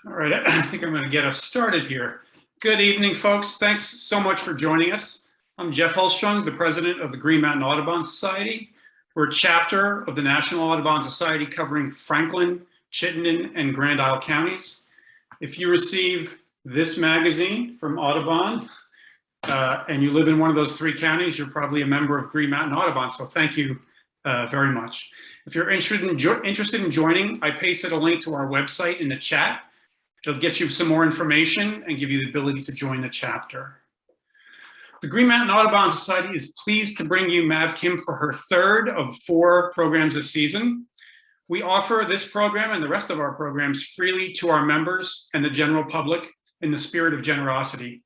All right, I think I'm going to get us started here. Good evening, folks. Thanks so much for joining us. I'm Jeff Hulstrung, the president of the Green Mountain Audubon Society. We're a chapter of the National Audubon Society covering Franklin, Chittenden, and Grand Isle counties. If you receive this magazine from Audubon and you live in one of those three counties, you're probably a member of Green Mountain Audubon, so thank you very much. If you're interested in joining, I pasted a link to our website in the chat. It'll get you some more information and give you the ability to join the chapter. The Green Mountain Audubon Society is pleased to bring you Maeve Kim for her third of 4 programs this season. We offer this program and the rest of our programs freely to our members and the general public in the spirit of generosity.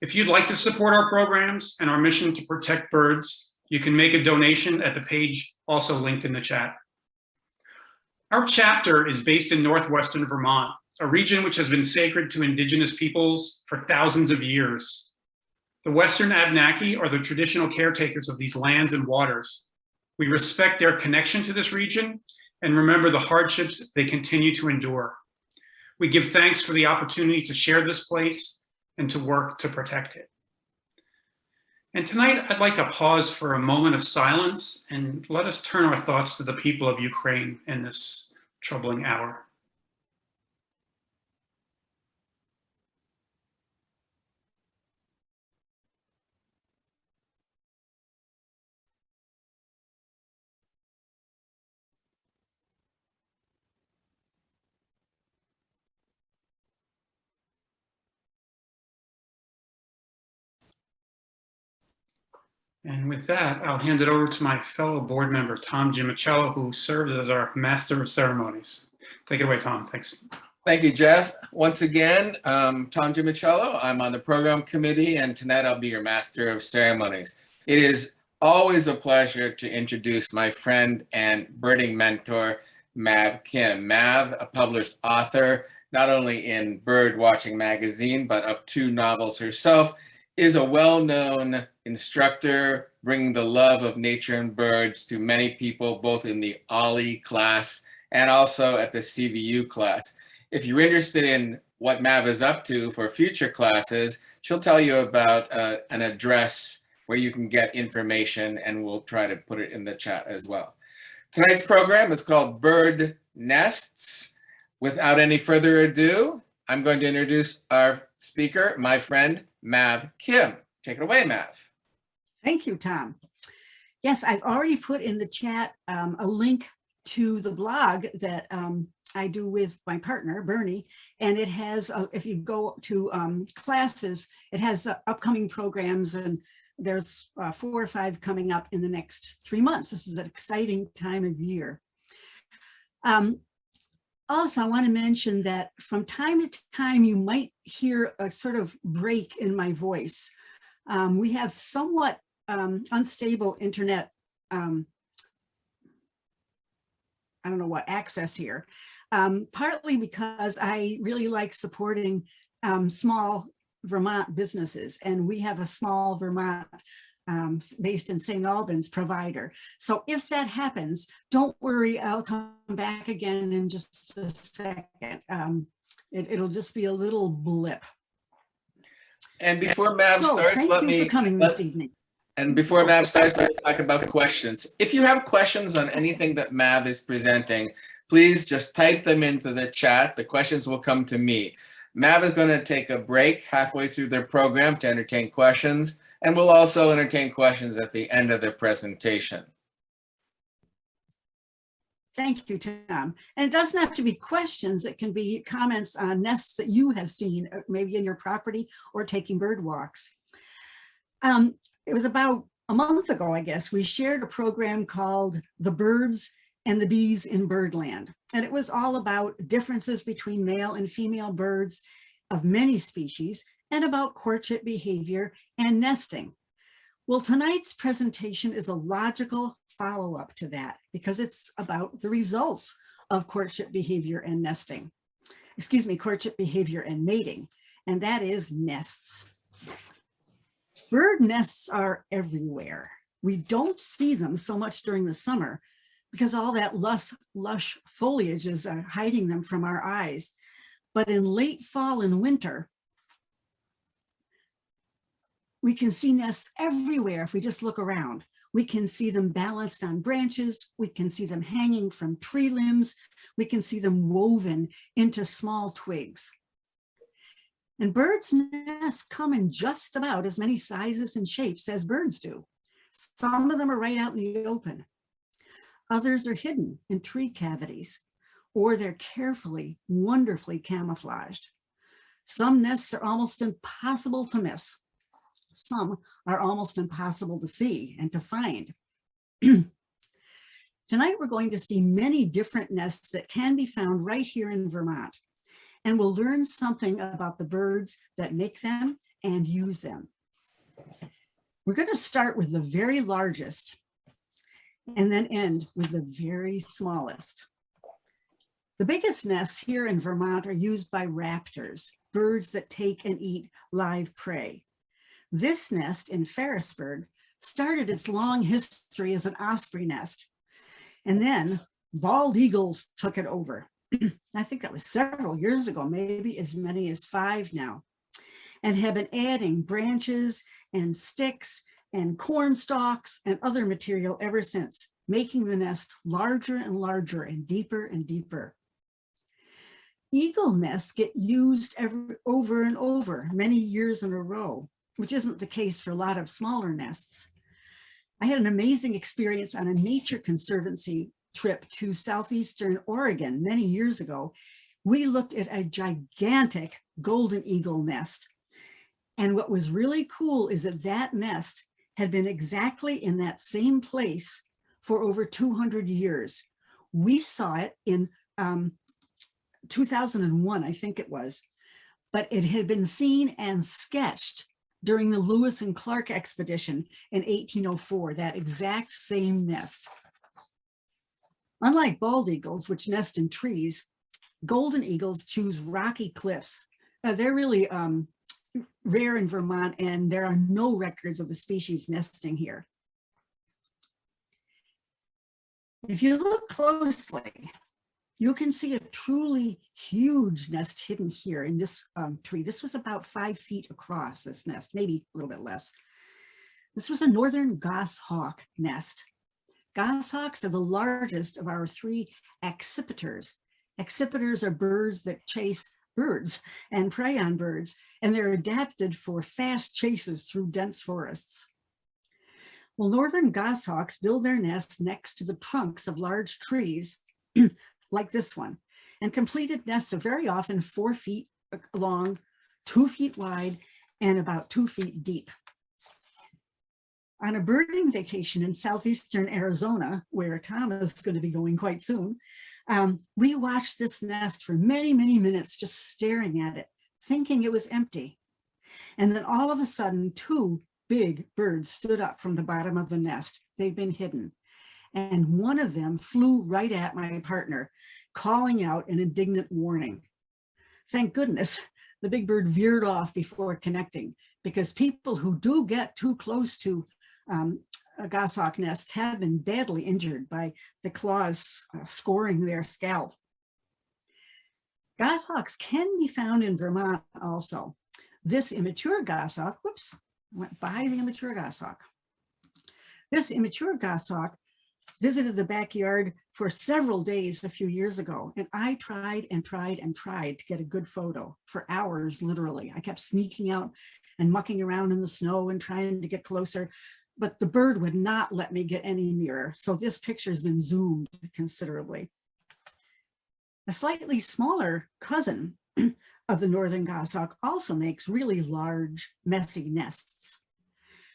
If you'd like to support our programs and our mission to protect birds, you can make a donation at the page also linked in the chat. Our chapter is based in northwestern Vermont, a region which has been sacred to indigenous peoples for thousands of years. The Western Abenaki are the traditional caretakers of these lands and waters. We respect their connection to this region and remember the hardships they continue to endure. We give thanks for the opportunity to share this place and to work to protect it. And tonight, I'd like to pause for a moment of silence and let us turn our thoughts to the people of Ukraine in this troubling hour. And with that, I'll hand it over to my fellow board member, Tom Gimicello, who serves as our Master of Ceremonies. Take it away, Tom. Thanks. Thank you, Jeff. Once again, Tom Gimicello. I'm on the program committee, and tonight I'll be your Master of Ceremonies. It is always a pleasure to introduce my friend and birding mentor, Maeve Kim. Maeve, a published author, not only in Bird Watching magazine, but of 2 novels herself, is a well-known instructor, bringing the love of nature and birds to many people, both in the OLLI class and also at the CVU class. If you're interested in what Maeve is up to for future classes, she'll tell you about an address where you can get information, and we'll try to put it in the chat as well. Tonight's program is called Bird Nests. Without any further ado, I'm going to introduce our speaker, my friend, Maeve Kim. Take it away, Maeve. Thank you, Tom. Yes, I've already put in the chat a link to the blog that I do with my partner, Bernie, and it has, if you go to classes, it has upcoming programs, and there's 4 or 5 coming up in the next 3 months. This is an exciting time of year. Also, I want to mention that from time to time, you might hear a sort of break in my voice. We have somewhat unstable internet, I don't know what, access here, partly because I really like supporting small Vermont businesses, and we have a small Vermont based in St. Albans provider. So if that happens, don't worry, I'll come back again in just a second. It'll just be a little blip. And before Maeve starts, thank you for coming this evening. And before Maeve starts, let's talk about questions. If you have questions on anything that Maeve is presenting, please just type them into the chat. The questions will come to me. Maeve is going to take a break halfway through their program to entertain questions, and we'll also entertain questions at the end of the presentation. Thank you, Tom. And it doesn't have to be questions. It can be comments on nests that you have seen, maybe in your property or taking bird walks. It was about a month ago, I guess, we shared a program called The Birds and the Bees in Birdland. And it was all about differences between male and female birds of many species and about courtship behavior and nesting. Well, tonight's presentation is a logical follow-up to that because it's about the results of courtship behavior and nesting. Excuse me, courtship behavior and mating, and that is nests. Bird nests are everywhere. We don't see them so much during the summer because all that lush foliage is hiding them from our eyes. But in late fall and winter, we can see nests everywhere if we just look around. We can see them balanced on branches. We can see them hanging from tree limbs. We can see them woven into small twigs. And birds' nests come in just about as many sizes and shapes as birds do. Some of them are right out in the open. Others are hidden in tree cavities, or they're carefully, wonderfully camouflaged. Some nests are almost impossible to miss. Some are almost impossible to see and to find. Tonight, we're going to see many different nests that can be found right here in Vermont. And we'll learn something about the birds that make them and use them. We're going to start with the very largest and then end with the very smallest. The biggest nests here in Vermont are used by raptors, birds that take and eat live prey. This nest in Ferrisburgh started its long history as an osprey nest, and then bald eagles took it over. I think that was several years ago, maybe as many as 5 now, and have been adding branches and sticks and corn stalks and other material ever since, making the nest larger and larger and deeper. Eagle nests get used over and over, many years in a row, which isn't the case for a lot of smaller nests. I had an amazing experience on a nature conservancy trip to southeastern Oregon many years ago. We looked at a gigantic golden eagle nest. And what was really cool is that that nest had been exactly in that same place for over 200 years. We saw it in 2001, I think it was, but it had been seen and sketched during the Lewis and Clark expedition in 1804, that exact same nest. Unlike bald eagles, which nest in trees, golden eagles choose rocky cliffs. They're really rare in Vermont, and there are no records of the species nesting here. If you look closely, you can see a truly huge nest hidden here in this tree. This was about 5 feet across, this nest, maybe a little bit less. This was a northern goshawk nest. Goshawks are the largest of our 3 accipiters. Accipiters are birds that chase birds and prey on birds, and they're adapted for fast chases through dense forests. Well, northern goshawks build their nests next to the trunks of large trees like this one, and completed nests are very often 4 feet long, 2 feet wide, and about 2 feet deep. On a birding vacation in southeastern Arizona, where Tom is going to be going quite soon, we watched this nest for many, many minutes, just staring at it, thinking it was empty. And then all of a sudden, 2 big birds stood up from the bottom of the nest. They'd been hidden. And one of them flew right at my partner, calling out an indignant warning. Thank goodness the big bird veered off before connecting, because people who do get too close to a goshawk nest have been badly injured by the claws scoring their scalp. Goshawks can be found in Vermont also. This immature goshawk, whoops, went by the immature goshawk. This immature goshawk visited the backyard for several days a few years ago, and I tried to get a good photo for hours, literally. I kept sneaking out and mucking around in the snow and trying to get closer, but the bird would not let me get any nearer. So this picture has been zoomed considerably. A slightly smaller cousin of the northern goshawk also makes really large, messy nests.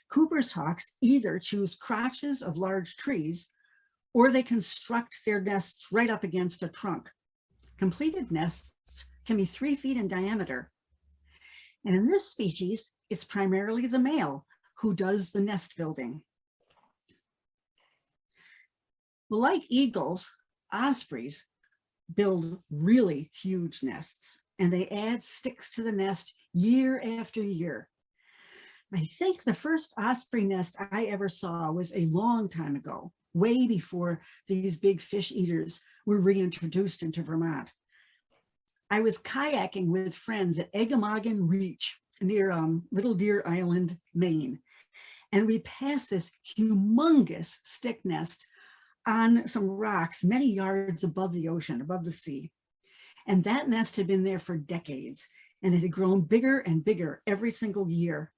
Cooper's hawks either choose crotches of large trees, or they construct their nests right up against a trunk. Completed nests can be 3 feet in diameter. And in this species, it's primarily the male who does the nest building. Well, like eagles, ospreys build really huge nests, and they add sticks to the nest year after year. I think the first osprey nest I ever saw was a long time ago, way before these big fish eaters were reintroduced into Vermont. I was kayaking with friends at Eggemoggin Reach near Little Deer Island, Maine. And we passed this humongous stick nest on some rocks many yards above the ocean, above the sea. And that nest had been there for decades, and it had grown bigger and bigger every single year.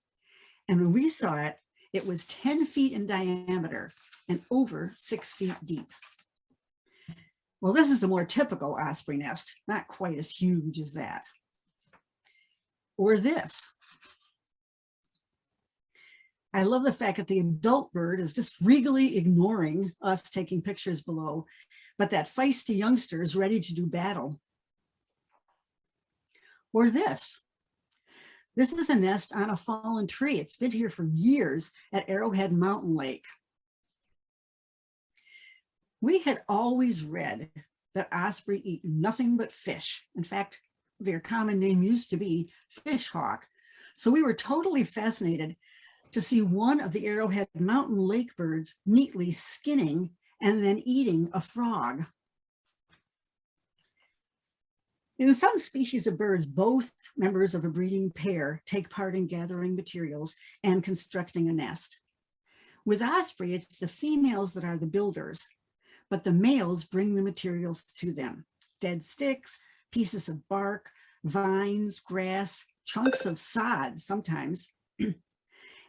And when we saw it, it was 10 feet in diameter and over 6 feet deep. Well, this is a more typical osprey nest, not quite as huge as that. Or this. I love the fact that the adult bird is just regally ignoring us taking pictures below, but that feisty youngster is ready to do battle. Or this. This is a nest on a fallen tree. It's been here for years at Arrowhead Mountain Lake. We had always read that osprey eat nothing but fish. In fact, their common name used to be fish hawk. So we were totally fascinated to see one of the Arrowhead Mountain Lake birds neatly skinning and then eating a frog. In some species of birds, both members of a breeding pair take part in gathering materials and constructing a nest. With osprey, it's the females that are the builders, but the males bring the materials to them. Dead sticks, pieces of bark, vines, grass, chunks of sod sometimes.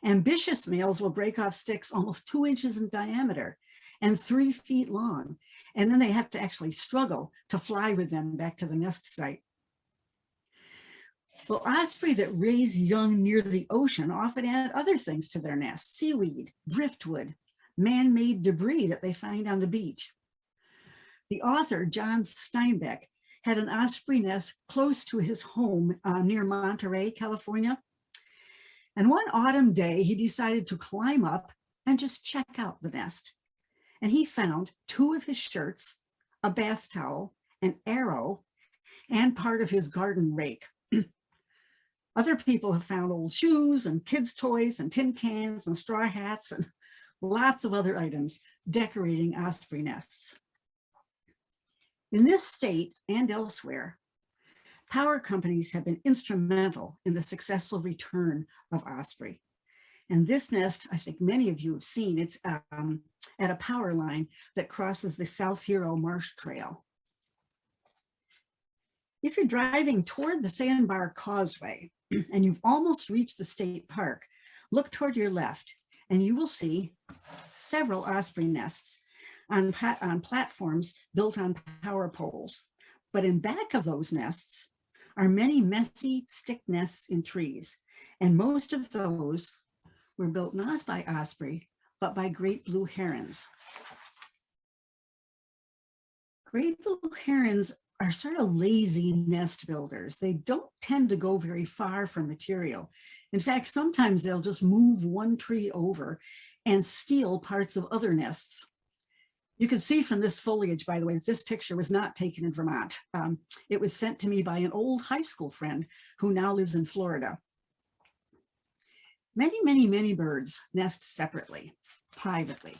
Ambitious males will break off sticks almost 2 inches in diameter and 3 feet long. And then they have to actually struggle to fly with them back to the nest site. Well, osprey that raise young near the ocean often add other things to their nests: seaweed, driftwood, man-made debris that they find on the beach. The author, John Steinbeck, had an osprey nest close to his home near Monterey, California. And one autumn day, he decided to climb up and just check out the nest. And he found 2 of his shirts, a bath towel, an arrow, and part of his garden rake. Other people have found old shoes and kids' toys and tin cans and straw hats and lots of other items decorating osprey nests. In this state and elsewhere, power companies have been instrumental in the successful return of osprey. And this nest, I think many of you have seen, it's at a power line that crosses the South Hero Marsh Trail. If you're driving toward the Sandbar Causeway and you've almost reached the state park, look toward your left and you will see several osprey nests on platforms built on power poles. But in back of those nests are many messy stick nests in trees. And most of those were built not by osprey, but by great blue herons. Great blue herons are sort of lazy nest builders. They don't tend to go very far from material. In fact, sometimes they'll just move one tree over and steal parts of other nests. You can see from this foliage, by the way, this picture was not taken in Vermont. It was sent to me by an old high school friend who now lives in Florida. Many birds nest separately, privately,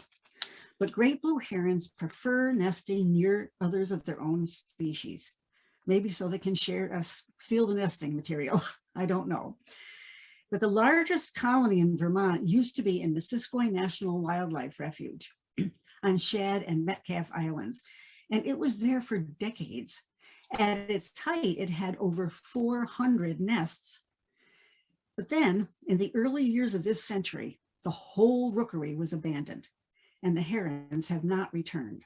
but great blue herons prefer nesting near others of their own species. Maybe so they can steal the nesting material. I don't know. But the largest colony in Vermont used to be in Missisquoi National Wildlife Refuge on Shad and Metcalf Islands. And it was there for decades. At its height, it had over 400 nests. But then in the early years of this century, the whole rookery was abandoned and the herons have not returned.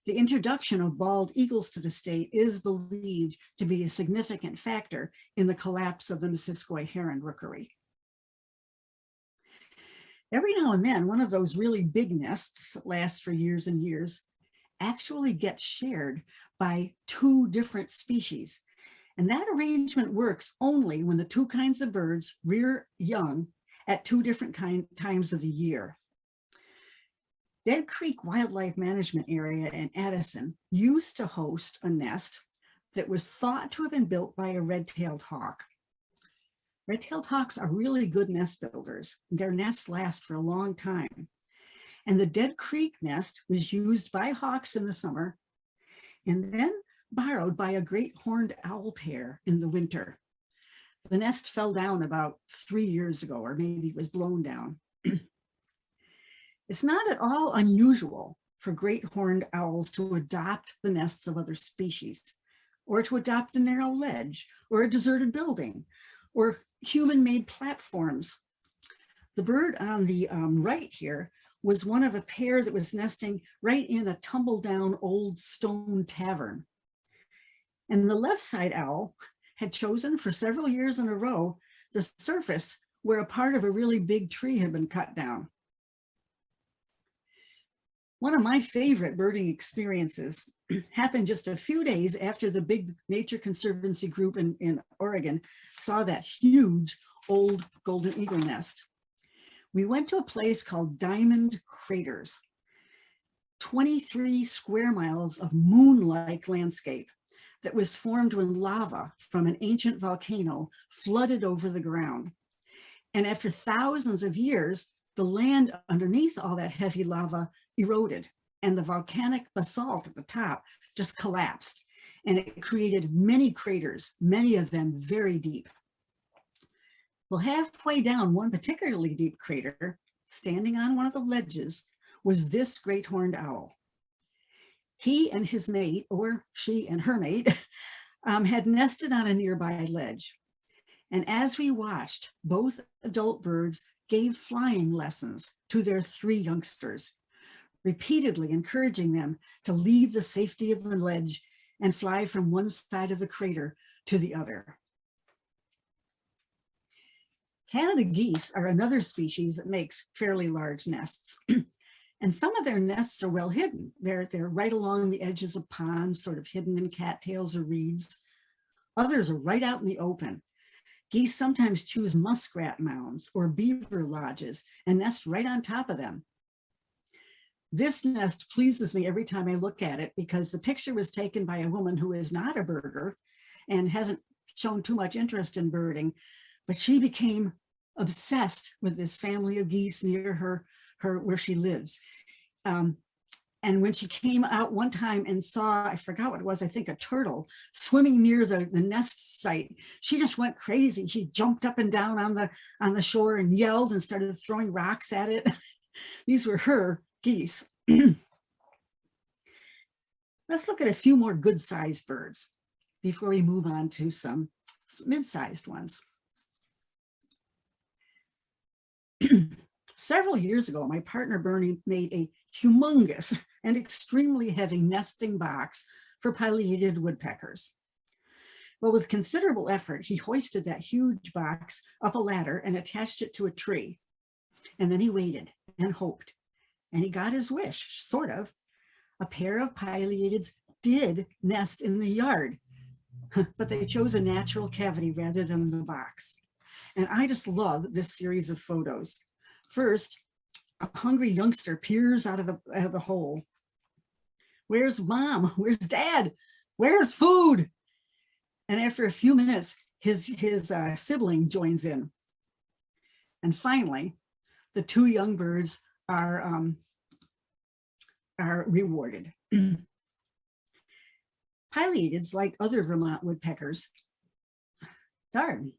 The introduction of bald eagles to the state is believed to be a significant factor in the collapse of the Missisquoi heron rookery. Every now and then, one of those really big nests that last for years and years actually gets shared by 2 different species. And that arrangement works only when the 2 kinds of birds rear young at 2 different times of the year. Dead Creek Wildlife Management Area in Addison used to host a nest that was thought to have been built by a red-tailed hawk. Red-tailed hawks are really good nest builders. Their nests last for a long time. And the Dead Creek nest was used by hawks in the summer. And then borrowed by a great horned owl pair in the winter. The nest fell down about 3 years ago, or maybe it was blown down. It's not at all unusual for great horned owls to adopt the nests of other species, or to adopt a narrow ledge, or a deserted building, or human-made platforms. The bird on the right here was one of a pair that was nesting right in a tumble-down old stone tavern. And the left side owl had chosen for several years in a row the surface where a part of a really big tree had been cut down. One of my favorite birding experiences happened just a few days after the big Nature Conservancy group in Oregon saw that huge old golden eagle nest. We went to a place called Diamond Craters, 23 square miles of moon-like landscape that was formed when lava from an ancient volcano flooded over the ground. And after thousands of years, the land underneath all that heavy lava eroded, and the volcanic basalt at the top just collapsed, and it created many craters, many of them very deep. Well, halfway down one particularly deep crater, standing on one of the ledges, was this great horned owl. He and his mate, or she and her mate, had nested on a nearby ledge. And as we watched, both adult birds gave flying lessons to their 3 youngsters, repeatedly encouraging them to leave the safety of the ledge and fly from one side of the crater to the other. Canada geese are another species that makes fairly large nests. And some of their nests are well hidden. They're right along the edges of ponds, sort of hidden in cattails or reeds. Others are right out in the open. Geese sometimes choose muskrat mounds or beaver lodges and nest right on top of them. This nest pleases me every time I look at it because the picture was taken by a woman who is not a birder and hasn't shown too much interest in birding, but she became obsessed with this family of geese near her where she lives. And when she came out one time and saw, I forgot what it was, I think a turtle swimming near the nest site, she just went crazy. She jumped up and down on the shore and yelled and started throwing rocks at it. These were her geese. Let's look at a few more good-sized birds before we move on to some mid-sized ones. Several years ago, my partner Bernie made a humongous and extremely heavy nesting box for pileated woodpeckers. Well, with considerable effort, he hoisted that huge box up a ladder and attached it to a tree. And then he waited and hoped, and he got his wish, sort of. A pair of pileateds did nest in the yard, but they chose a natural cavity rather than the box. And I just love this series of photos. First, a hungry youngster peers out of the hole. Where's mom? Where's dad? Where's food? And after a few minutes, his sibling joins in. And finally, the 2 young birds are rewarded. Pileateds, like other Vermont woodpeckers, darn,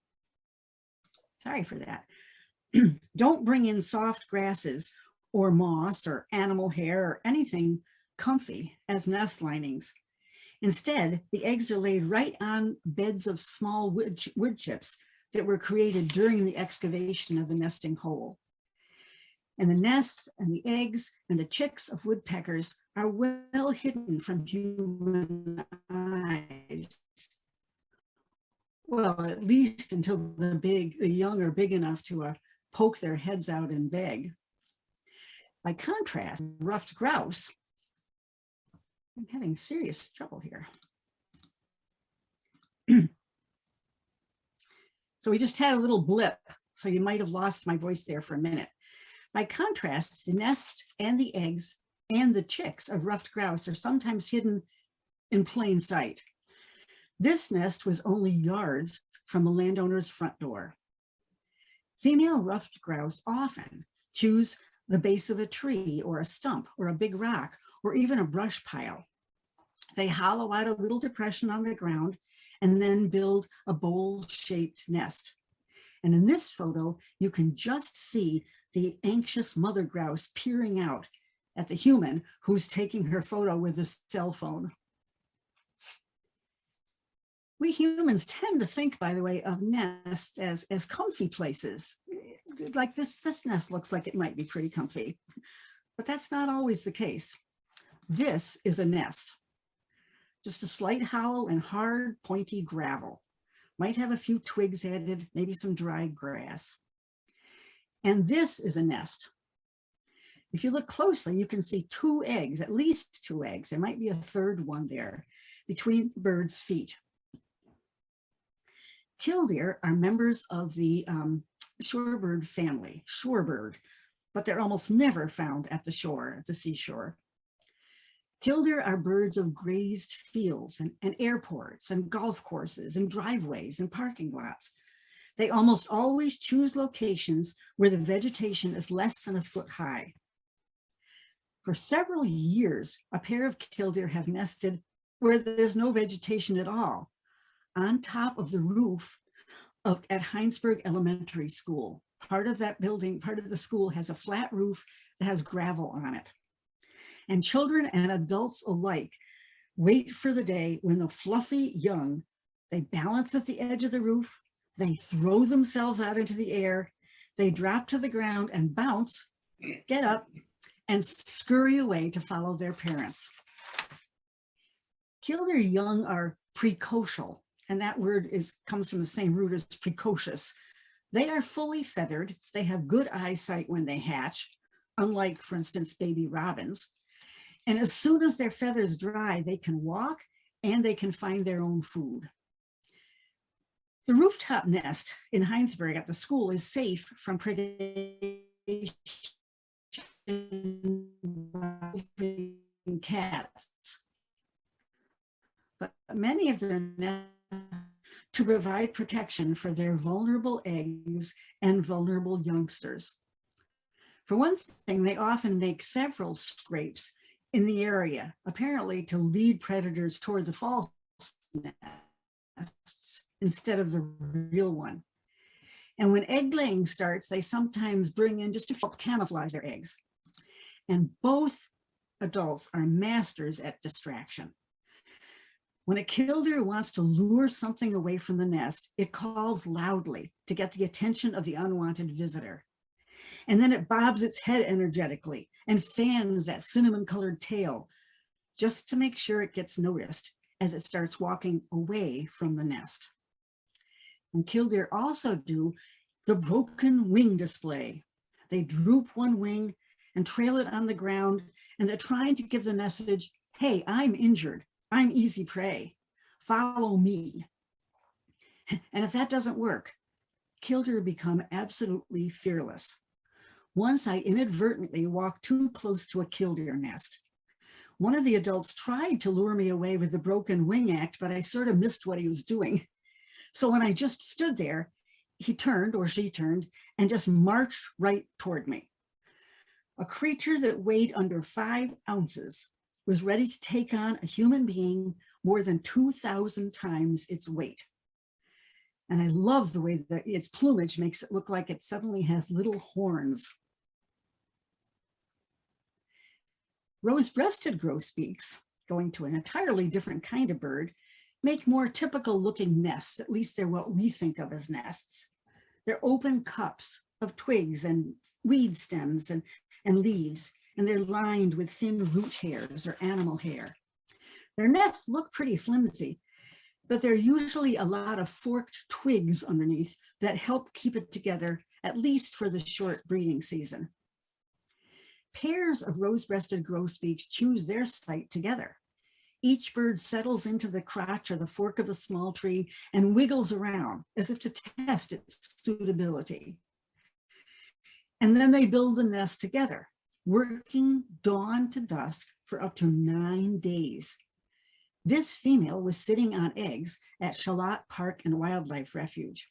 sorry for that, don't bring in soft grasses or moss or animal hair or anything comfy as nest linings. Instead, the eggs are laid right on beds of small wood chips that were created during the excavation of the nesting hole. And the nests and the eggs and the chicks of woodpeckers are well hidden from human eyes. Well, at least until the young are big enough to poke their heads out and beg. By contrast, ruffed grouse, I'm having serious trouble here. So we just had a little blip, so you might have lost my voice there for a minute. By contrast, the nests and the eggs and the chicks of ruffed grouse are sometimes hidden in plain sight. This nest was only yards from a landowner's front door. Female ruffed grouse often choose the base of a tree or a stump or a big rock or even a brush pile. They hollow out a little depression on the ground and then build a bowl-shaped nest. And in this photo, you can just see the anxious mother grouse peering out at the human who's taking her photo with a cell phone. We humans tend to think, by the way, of nests as comfy places. Like this nest looks like it might be pretty comfy, but that's not always the case. This is a nest, just a slight hollow and hard, pointy gravel. Might have a few twigs added, maybe some dry grass. And this is a nest. If you look closely, you can see 2 eggs, at least 2 eggs. There might be a third one there between the bird's feet. Killdeer are members of the shorebird family, shorebird, but they're almost never found at the shore, at the seashore. Killdeer are birds of grazed fields and airports and golf courses and driveways and parking lots. They almost always choose locations where the vegetation is less than a foot high. For several years, a pair of killdeer have nested where there's no vegetation at all, on top of the roof at Heinsberg Elementary School. Part of that building, part of the school has a flat roof that has gravel on it. And children and adults alike wait for the day when the fluffy young, they balance at the edge of the roof, they throw themselves out into the air, they drop to the ground and bounce, get up, and scurry away to follow their parents. Killdeer young are precocial, and that word comes from the same root as precocious. They are fully feathered. They have good eyesight when they hatch, unlike, for instance, baby robins. And as soon as their feathers dry, they can walk and they can find their own food. The rooftop nest in Heinsberg at the school is safe from predation by cats. But many of them nests to provide protection for their vulnerable eggs and vulnerable youngsters. For one thing, they often make several scrapes in the area, apparently to lead predators toward the false nests instead of the real one. And when egg laying starts, they sometimes bring in just to help camouflage their eggs. And both adults are masters at distraction. When a killdeer wants to lure something away from the nest, it calls loudly to get the attention of the unwanted visitor. And then it bobs its head energetically and fans that cinnamon-colored tail just to make sure it gets noticed as it starts walking away from the nest. And killdeer also do the broken wing display. They droop one wing and trail it on the ground, and they're trying to give the message, hey, I'm injured. I'm easy prey. Follow me. And if that doesn't work, killdeer become absolutely fearless. Once I inadvertently walked too close to a killdeer nest. One of the adults tried to lure me away with the broken wing act, but I sort of missed what he was doing. So when I just stood there, he turned, or she turned, and just marched right toward me. A creature that weighed under 5 ounces was ready to take on a human being more than 2,000 times its weight. And I love the way that its plumage makes it look like it suddenly has little horns. Rose-breasted grosbeaks, going to an entirely different kind of bird, make more typical looking nests. At least they're what we think of as nests. They're open cups of twigs and weed stems and leaves, and they're lined with thin root hairs or animal hair. Their nests look pretty flimsy, but there are usually a lot of forked twigs underneath that help keep it together, at least for the short breeding season. Pairs of rose-breasted grosbeaks choose their site together. Each bird settles into the crotch or the fork of a small tree and wiggles around as if to test its suitability. And then they build the nest together, working dawn to dusk for up to 9 days. This female was sitting on eggs at Charlotte Park and Wildlife Refuge,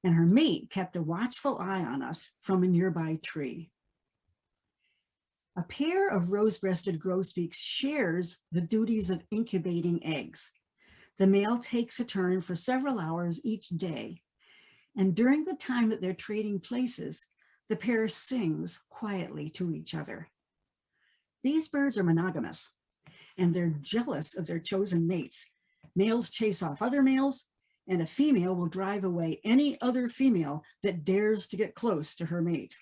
and her mate kept a watchful eye on us from a nearby tree. A pair of rose-breasted grosbeaks shares the duties of incubating eggs. The male takes a turn for several hours each day, and during the time that they're trading places, the pair sings quietly to each other. These birds are monogamous, and they're jealous of their chosen mates. Males chase off other males, and a female will drive away any other female that dares to get close to her mate.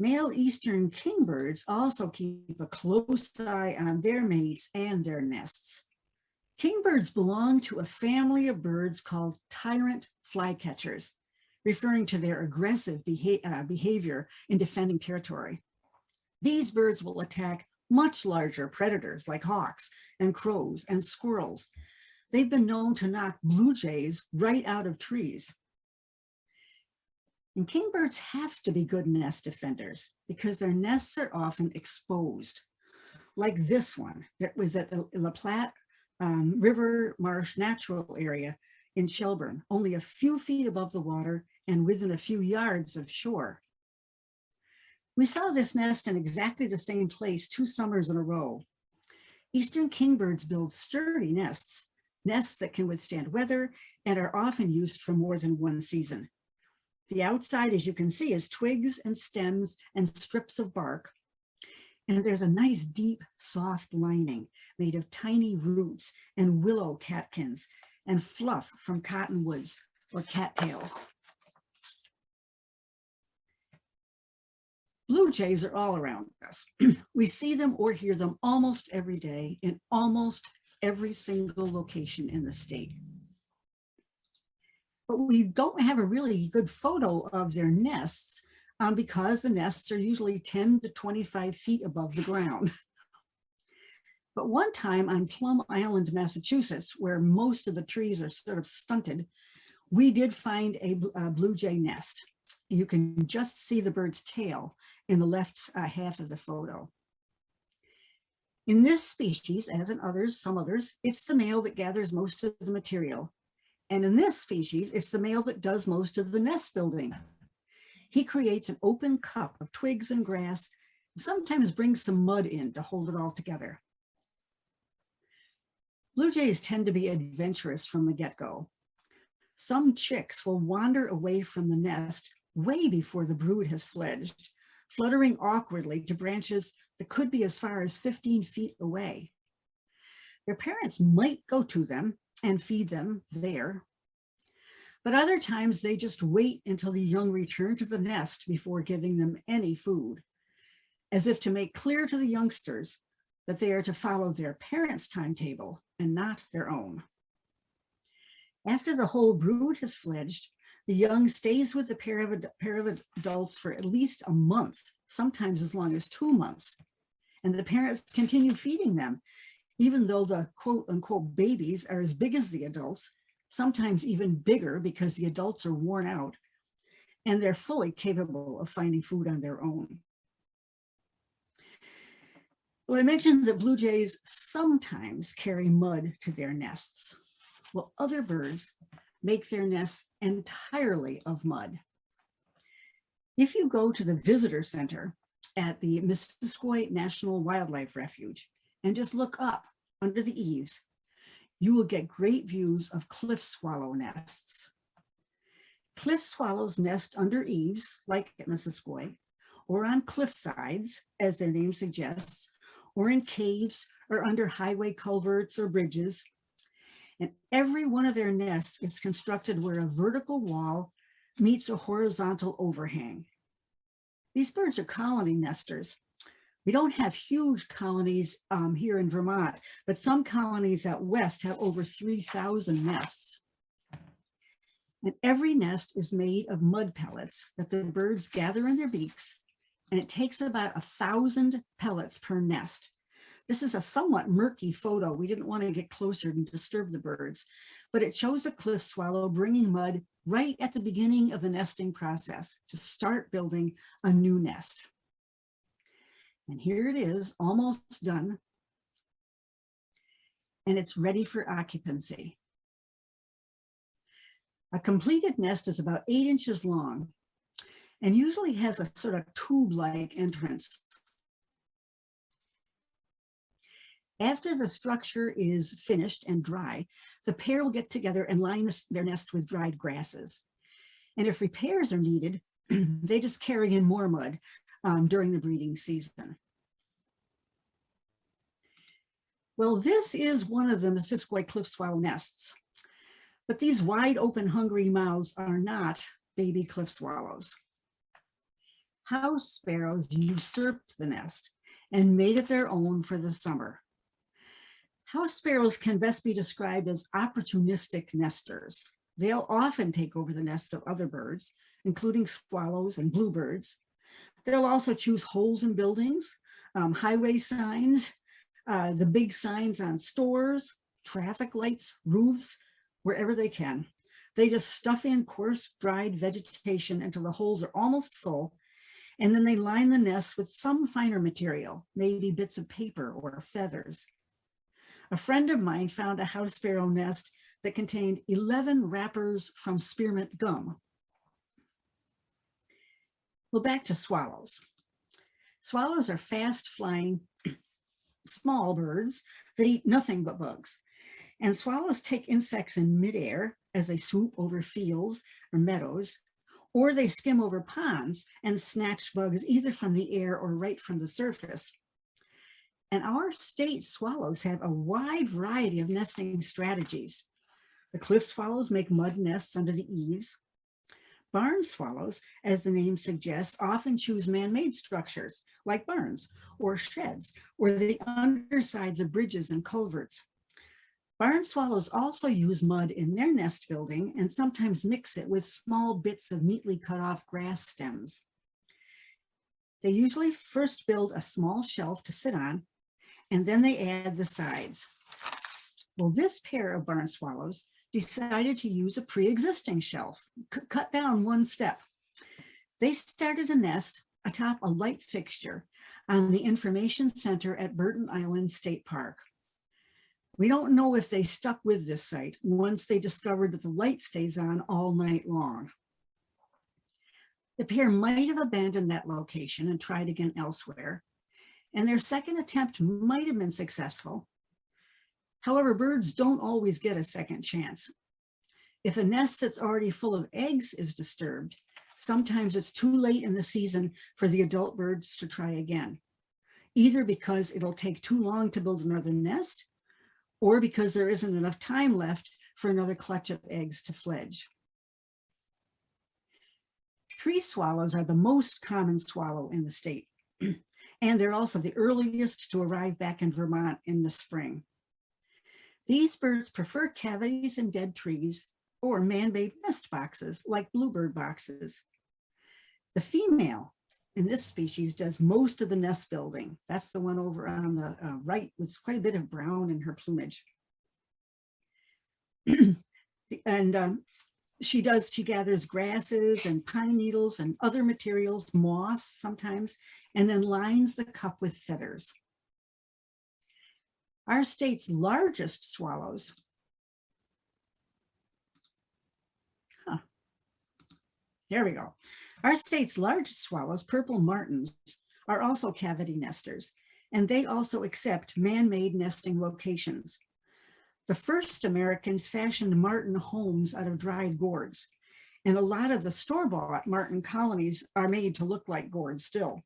Male eastern kingbirds also keep a close eye on their mates and their nests. Kingbirds belong to a family of birds called tyrant flycatchers, referring to their aggressive behavior in defending territory. These birds will attack much larger predators like hawks and crows and squirrels. They've been known to knock blue jays right out of trees. And kingbirds have to be good nest defenders because their nests are often exposed, like this one that was at the La Platte River Marsh Natural Area in Shelburne, only a few feet above the water and within a few yards of shore. We saw this nest in exactly the same place 2 summers in a row. Eastern kingbirds build sturdy nests that can withstand weather and are often used for more than one season. The outside, as you can see, is twigs and stems and strips of bark. And there's a nice, deep, soft lining made of tiny roots and willow catkins and fluff from cottonwoods or cattails. Blue jays are all around us. We see them or hear them almost every day in almost every single location in the state. But we don't have a really good photo of their nests because the nests are usually 10 to 25 feet above the ground. But one time on Plum Island, Massachusetts, where most of the trees are sort of stunted, we did find a blue jay nest. You can just see the bird's tail in the left half of the photo. In this species, as in some others, it's the male that gathers most of the material. And in this species, it's the male that does most of the nest building. He creates an open cup of twigs and grass, and sometimes brings some mud in to hold it all together. Blue jays tend to be adventurous from the get-go. Some chicks will wander away from the nest way before the brood has fledged, fluttering awkwardly to branches that could be as far as 15 feet away. Their parents might go to them and feed them there, but other times they just wait until the young return to the nest before giving them any food, as if to make clear to the youngsters that they are to follow their parents' timetable and not their own. After the whole brood has fledged, the young stays with the pair of adults for at least a month, sometimes as long as 2 months, and the parents continue feeding them, even though the quote-unquote babies are as big as the adults, sometimes even bigger because the adults are worn out, and they're fully capable of finding food on their own. Well, I mentioned that blue jays sometimes carry mud to their nests. Well, other birds make their nests entirely of mud. If you go to the visitor center at the Missisquoi National Wildlife Refuge and just look up under the eaves, you will get great views of cliff swallow nests. Cliff swallows nest under eaves, like at Missisquoi, or on cliff sides, as their name suggests, or in caves or under highway culverts or bridges. And every one of their nests is constructed where a vertical wall meets a horizontal overhang. These birds are colony nesters. We don't have huge colonies here in Vermont, but some colonies out west have over 3,000 nests. And every nest is made of mud pellets that the birds gather in their beaks, and it takes about 1,000 pellets per nest. This is a somewhat murky photo. We didn't want to get closer and disturb the birds, but it shows a cliff swallow bringing mud right at the beginning of the nesting process to start building a new nest. And here it is, almost done. And it's ready for occupancy. A completed nest is about 8 inches long. and usually has a sort of tube-like entrance. After the structure is finished and dry, the pair will get together and line their nest with dried grasses. And if repairs are needed, they just carry in more mud during the breeding season. Well, this is one of the Missisquoi cliff swallow nests, but these wide open hungry mouths are not baby cliff swallows. House sparrows usurped the nest and made it their own for the summer. House sparrows can best be described as opportunistic nesters. They'll often take over the nests of other birds, including swallows and bluebirds. They'll also choose holes in buildings, highway signs, the big signs on stores, traffic lights, roofs, wherever they can. They just stuff in coarse, dried vegetation until the holes are almost full, and then they line the nest with some finer material, maybe bits of paper or feathers. A friend of mine found a house sparrow nest that contained 11 wrappers from spearmint gum. Well, back to swallows. Swallows are fast-flying, small birds that eat nothing but bugs. And swallows take insects in midair as they swoop over fields or meadows, or they skim over ponds and snatch bugs either from the air or right from the surface. And our state swallows have a wide variety of nesting strategies. The cliff swallows make mud nests under the eaves. Barn swallows, as the name suggests, often choose man-made structures like barns or sheds or the undersides of bridges and culverts. Barn swallows also use mud in their nest building and sometimes mix it with small bits of neatly cut off grass stems. They usually first build a small shelf to sit on, and then they add the sides. Well, this pair of barn swallows decided to use a pre-existing shelf, cut down one step. They started a nest atop a light fixture on the information center at Burton Island State Park. We don't know if they stuck with this site once they discovered that the light stays on all night long. The pair might have abandoned that location and tried again elsewhere, and their second attempt might have been successful. However, birds don't always get a second chance. If a nest that's already full of eggs is disturbed, sometimes it's too late in the season for the adult birds to try again, either because it'll take too long to build another nest, or because there isn't enough time left for another clutch of eggs to fledge. Tree swallows are the most common swallow in the state, and they're also the earliest to arrive back in Vermont in the spring. These birds prefer cavities in dead trees or man-made nest boxes like bluebird boxes. The female in this species does most of the nest building. That's the one over on the right with quite a bit of brown in her plumage. And she gathers grasses and pine needles and other materials, moss sometimes, and then lines the cup with feathers. Our state's largest swallows, here we go. Our state's largest swallows, purple martins, are also cavity nesters, and they also accept man-made nesting locations. The first Americans fashioned martin homes out of dried gourds, and a lot of the store-bought martin colonies are made to look like gourds still.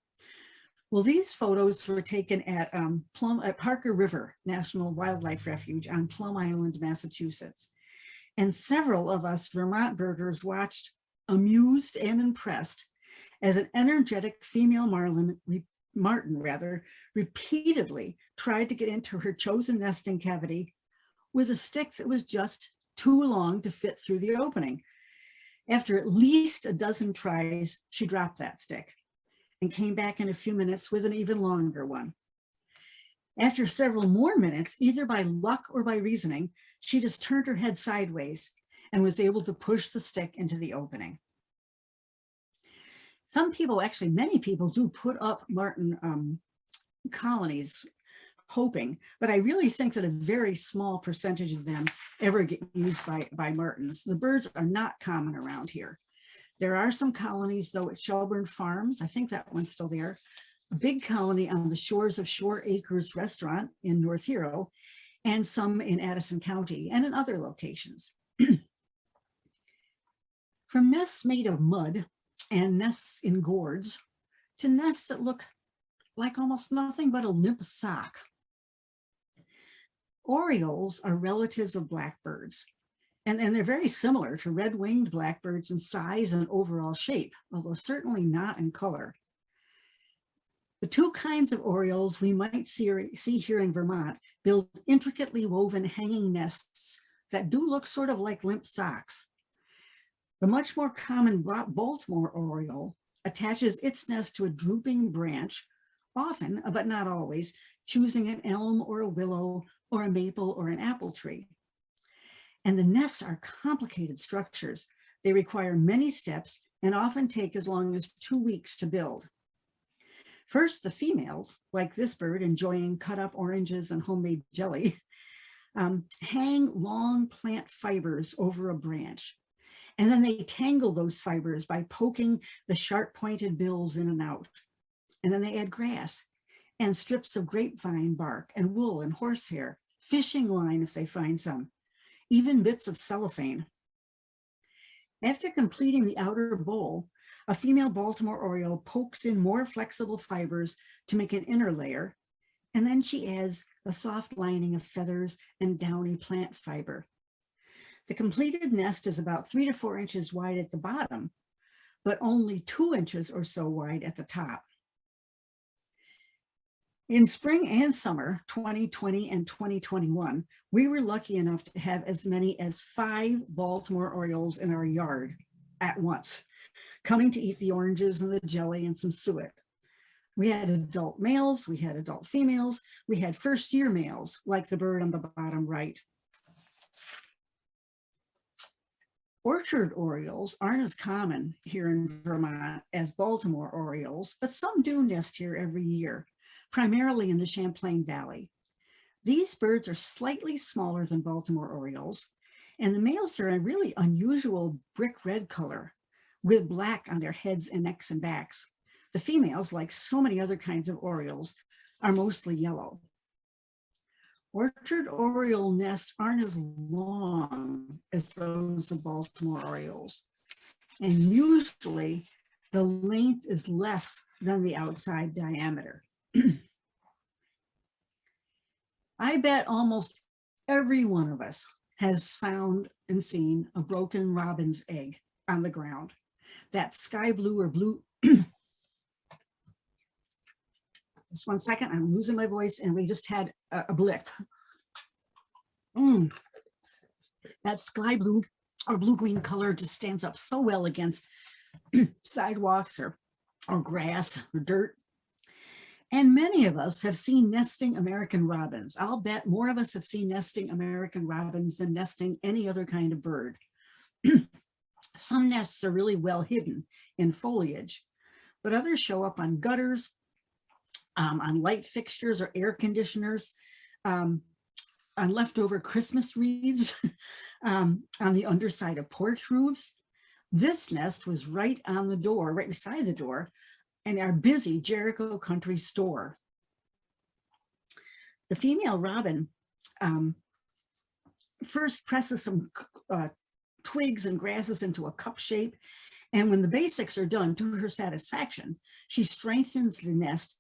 Well, these photos were taken at Parker River National Wildlife Refuge on Plum Island, Massachusetts. And several of us Vermont birders watched, amused and impressed, as an energetic female martin repeatedly tried to get into her chosen nesting cavity with a stick that was just too long to fit through the opening. After at least a dozen tries, she dropped that stick and came back in a few minutes with an even longer one. After several more minutes, either by luck or by reasoning, she just turned her head sideways and was able to push the stick into the opening. Some people, actually many people, do put up martin colonies hoping, but I really think that a very small percentage of them ever get used by martins. The birds are not common around here. There are some colonies though at Shelburne Farms. I think that one's still there. A big colony on the shores of Shore Acres Restaurant in North Hero, and some in Addison County and in other locations. From nests made of mud and nests in gourds to nests that look like almost nothing but a limp sock. Orioles are relatives of blackbirds, and they're very similar to red-winged blackbirds in size and overall shape, although certainly not in color. The two kinds of orioles we might see here in Vermont build intricately woven hanging nests that do look sort of like limp socks. The much more common Baltimore oriole attaches its nest to a drooping branch, often, but not always, choosing an elm or a willow or a maple or an apple tree. And the nests are complicated structures. They require many steps and often take as long as 2 weeks to build. First, the females, like this bird enjoying cut up oranges and homemade jelly, hang long plant fibers over a branch. And then they tangle those fibers by poking the sharp pointed bills in and out. And then they add grass and strips of grapevine bark and wool and horsehair, fishing line if they find some, even bits of cellophane. After completing the outer bowl, a female Baltimore oriole pokes in more flexible fibers to make an inner layer, and then she adds a soft lining of feathers and downy plant fiber. The completed nest is about 3 to 4 inches wide at the bottom, but only 2 inches or so wide at the top. In spring and summer 2020 and 2021, we were lucky enough to have as many as 5 Baltimore orioles in our yard at once, coming to eat the oranges and the jelly and some suet. We had adult males, we had adult females, we had first-year males, like the bird on the bottom right. Orchard orioles aren't as common here in Vermont as Baltimore orioles, but some do nest here every year, primarily in the Champlain Valley. These birds are slightly smaller than Baltimore orioles, and the males are a really unusual brick red color with black on their heads and necks and backs. The females, like so many other kinds of orioles, are mostly yellow. Orchard oriole nests aren't as long as those of Baltimore orioles, and usually the length is less than the outside diameter. I bet almost every one of us has found and seen a broken robin's egg on the ground. That sky blue or blue. Just 1 second, I'm losing my voice and we just had a blip. That sky blue or blue-green color just stands up so well against sidewalks or grass or dirt. And many of us have seen nesting American robins. I'll bet more of us have seen nesting American robins than nesting any other kind of bird. Some nests are really well hidden in foliage, but others show up on gutters, on light fixtures or air conditioners, on leftover Christmas wreaths, on the underside of porch roofs. This nest was right on the door, right beside the door, in our busy Jericho Country store. The female robin first presses some twigs and grasses into a cup shape, and when the basics are done to her satisfaction, she strengthens the nest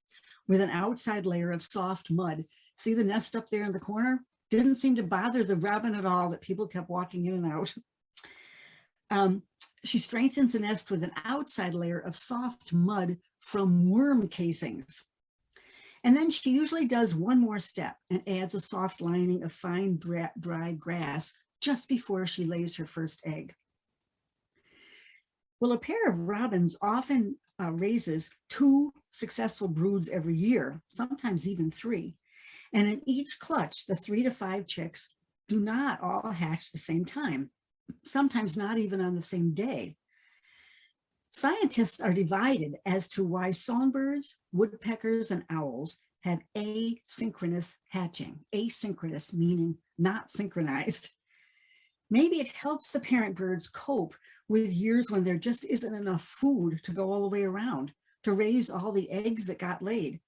with an outside layer of soft mud. See the nest up there in the corner? Didn't seem to bother the robin at all that people kept walking in and out. She strengthens the nest with an outside layer of soft mud from worm casings. And then she usually does one more step and adds a soft lining of fine dry grass just before she lays her first egg. Well, a pair of robins often raises 2 successful broods every year, sometimes even 3. And in each clutch, the 3 to 5 chicks do not all hatch the same time, sometimes not even on the same day. Scientists are divided as to why songbirds, woodpeckers, and owls have asynchronous hatching. Asynchronous meaning not synchronized. Maybe it helps the parent birds cope with years when there just isn't enough food to go all the way around to raise all the eggs that got laid.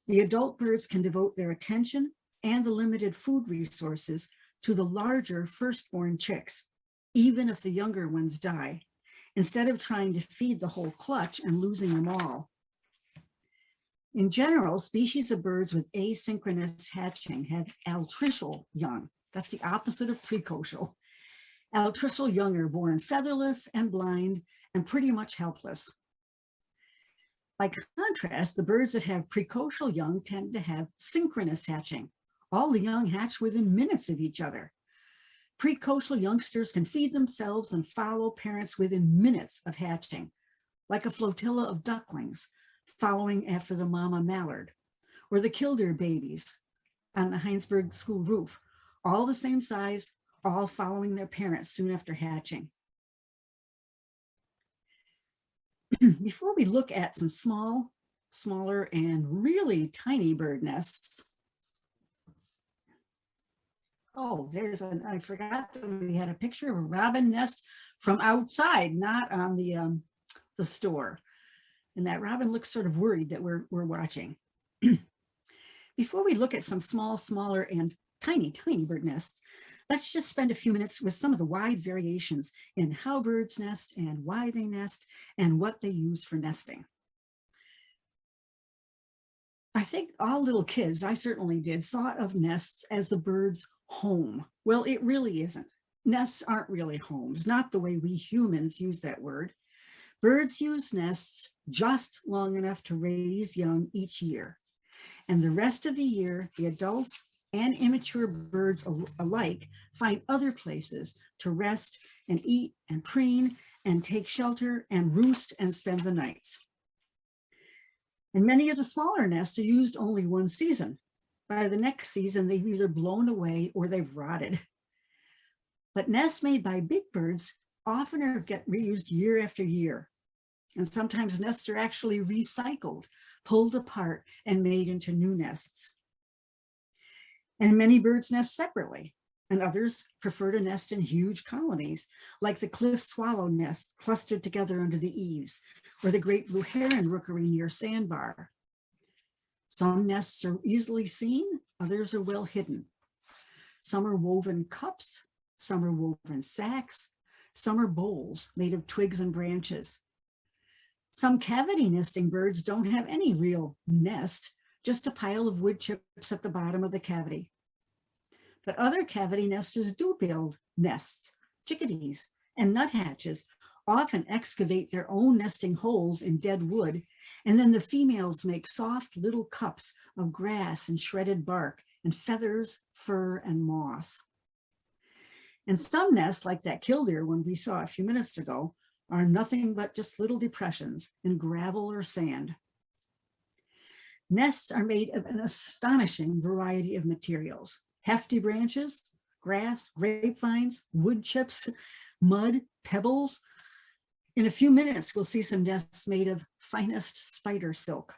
The adult birds can devote their attention and the limited food resources to the larger firstborn chicks, even if the younger ones die, instead of trying to feed the whole clutch and losing them all. In general, species of birds with asynchronous hatching have altricial young. That's the opposite of precocial. Altricial young are born featherless and blind and pretty much helpless. By contrast, the birds that have precocial young tend to have synchronous hatching. All the young hatch within minutes of each other. Precocial youngsters can feed themselves and follow parents within minutes of hatching, like a flotilla of ducklings following after the mama mallard, or the killdeer babies on the Heinsberg school roof, all the same size, all following their parents soon after hatching. Before we look at some smaller and really tiny bird nests, oh, I forgot that we had a picture of a robin nest from outside, not on the store. And that robin looks sort of worried that we're watching. Before we look at some smaller and tiny bird nests, let's just spend a few minutes with some of the wide variations in how birds nest and why they nest and what they use for nesting. I think all little kids, I certainly did, thought of nests as the bird's home. Well, it really isn't. Nests aren't really homes, not the way we humans use that word. Birds use nests just long enough to raise young each year. And the rest of the year, the adults and immature birds alike find other places to rest and eat and preen and take shelter and roost and spend the nights. And many of the smaller nests are used only one season. By the next season, they've either blown away or they've rotted. But nests made by big birds often get reused year after year. And sometimes nests are actually recycled, pulled apart, and made into new nests. And many birds nest separately, and others prefer to nest in huge colonies, like the cliff swallow nest clustered together under the eaves, or the great blue heron rookery near Sandbar. Some nests are easily seen, others are well hidden. Some are woven cups, some are woven sacks, some are bowls made of twigs and branches. Some cavity nesting birds don't have any real nest, just a pile of wood chips at the bottom of the cavity. But other cavity nesters do build nests. Chickadees and nuthatches often excavate their own nesting holes in dead wood, and then the females make soft little cups of grass and shredded bark and feathers, fur, and moss. And some nests, like that killdeer one we saw a few minutes ago, are nothing but just little depressions in gravel or sand. Nests are made of an astonishing variety of materials: hefty branches, grass, grapevines, wood chips, mud, pebbles. In a few minutes, we'll see some nests made of finest spider silk.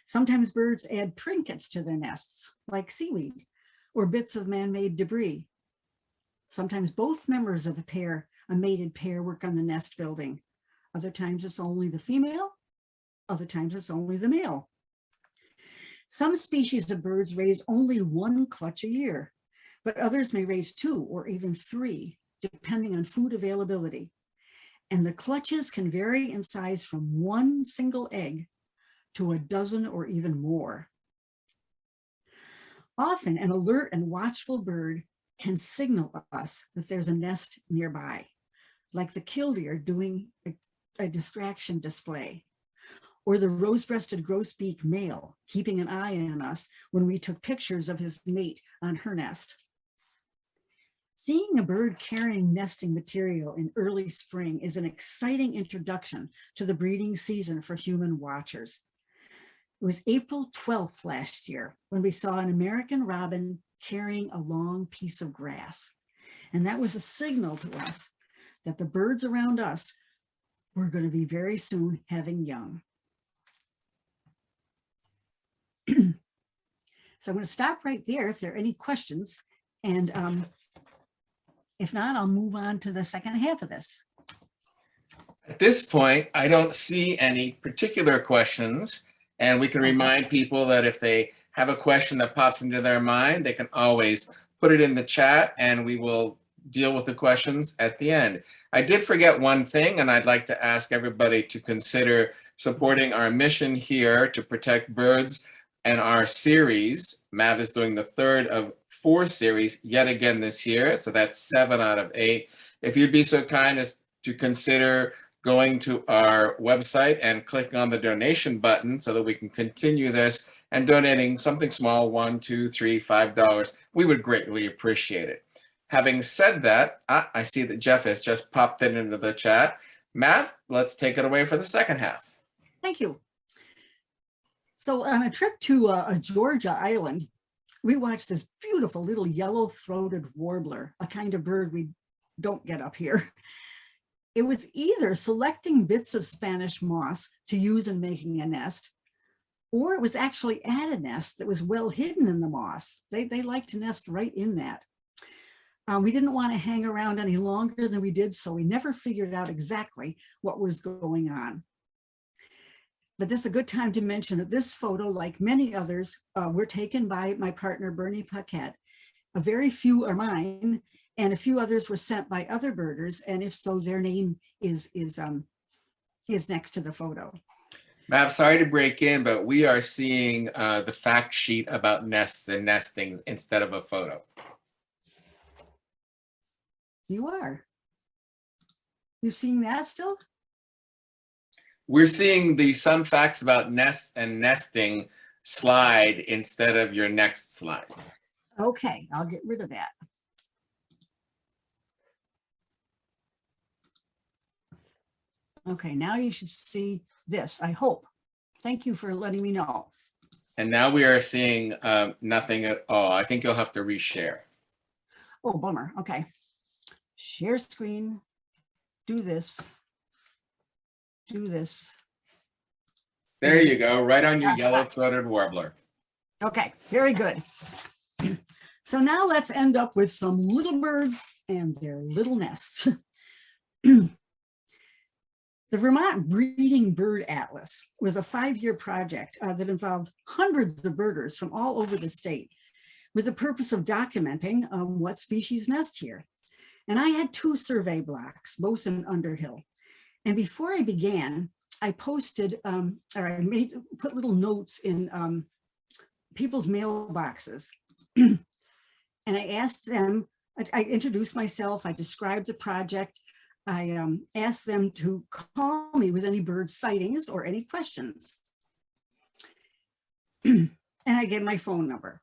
Sometimes birds add trinkets to their nests, like seaweed or bits of man-made debris. Sometimes both members of a mated pair, work on the nest building. Other times it's only the female, other times it's only the male. Some species of birds raise only one clutch a year, but others may raise 2 or even 3, depending on food availability. And the clutches can vary in size from one single egg to a dozen or even more. Often an alert and watchful bird can signal us that there's a nest nearby, like the killdeer doing a distraction display, or the rose-breasted grosbeak male keeping an eye on us when we took pictures of his mate on her nest. Seeing a bird carrying nesting material in early spring is an exciting introduction to the breeding season for human watchers. It was April 12th last year when we saw an American robin carrying a long piece of grass. And that was a signal to us that the birds around us were going to be very soon having young. So I'm going to stop right there if there are any questions. And If not, I'll move on to the second half of this. At this point, I don't see any particular questions, and we can remind people that if they have a question that pops into their mind, they can always put it in the chat and we will deal with the questions at the end. I did forget one thing, and I'd like to ask everybody to consider supporting our mission here to protect birds and our series. Maeve is doing the third of 4 series yet again this year, so that's 7 out of 8. If you'd be so kind as to consider going to our website and clicking on the donation button so that we can continue this, and donating something small, $1, $2, $3, $5, we would greatly appreciate it. Having said that, I see that Jeff has just popped it into the chat. Maeve, let's take it away for the second half. Thank you. So on a trip to a Georgia island, we watched this beautiful little yellow-throated warbler, a kind of bird we don't get up here. It was either selecting bits of Spanish moss to use in making a nest, or it was actually at a nest that was well hidden in the moss. They like to nest right in that. We didn't want to hang around any longer than we did, so we never figured out exactly what was going on. But this is a good time to mention that this photo, like many others, were taken by my partner, Bernie Paquette. A very few are mine, and a few others were sent by other birders, and if so, their name is next to the photo. Maeve, sorry to break in, but we are seeing the fact sheet about nests and nesting instead of a photo. You are. You've seen that still? We're seeing the some facts about nests and nesting slide instead of your next slide. Okay, I'll get rid of that. Okay, now you should see this, I hope. Thank you for letting me know. And now we are seeing nothing at all. I think you'll have to reshare. Oh, bummer. Okay. Share screen, do this, do this. There you go, right on your yellow-throated warbler. Okay, very good. So now let's end up with some little birds and their little nests. The Vermont Breeding Bird Atlas was a 5-year project that involved hundreds of birders from all over the state with the purpose of documenting what species nest here. And I had 2 survey blocks, both in Underhill. And before I began, I posted, put little notes in people's mailboxes. And I asked them, I introduced myself, I described the project, I asked them to call me with any bird sightings or any questions. And I gave my phone number.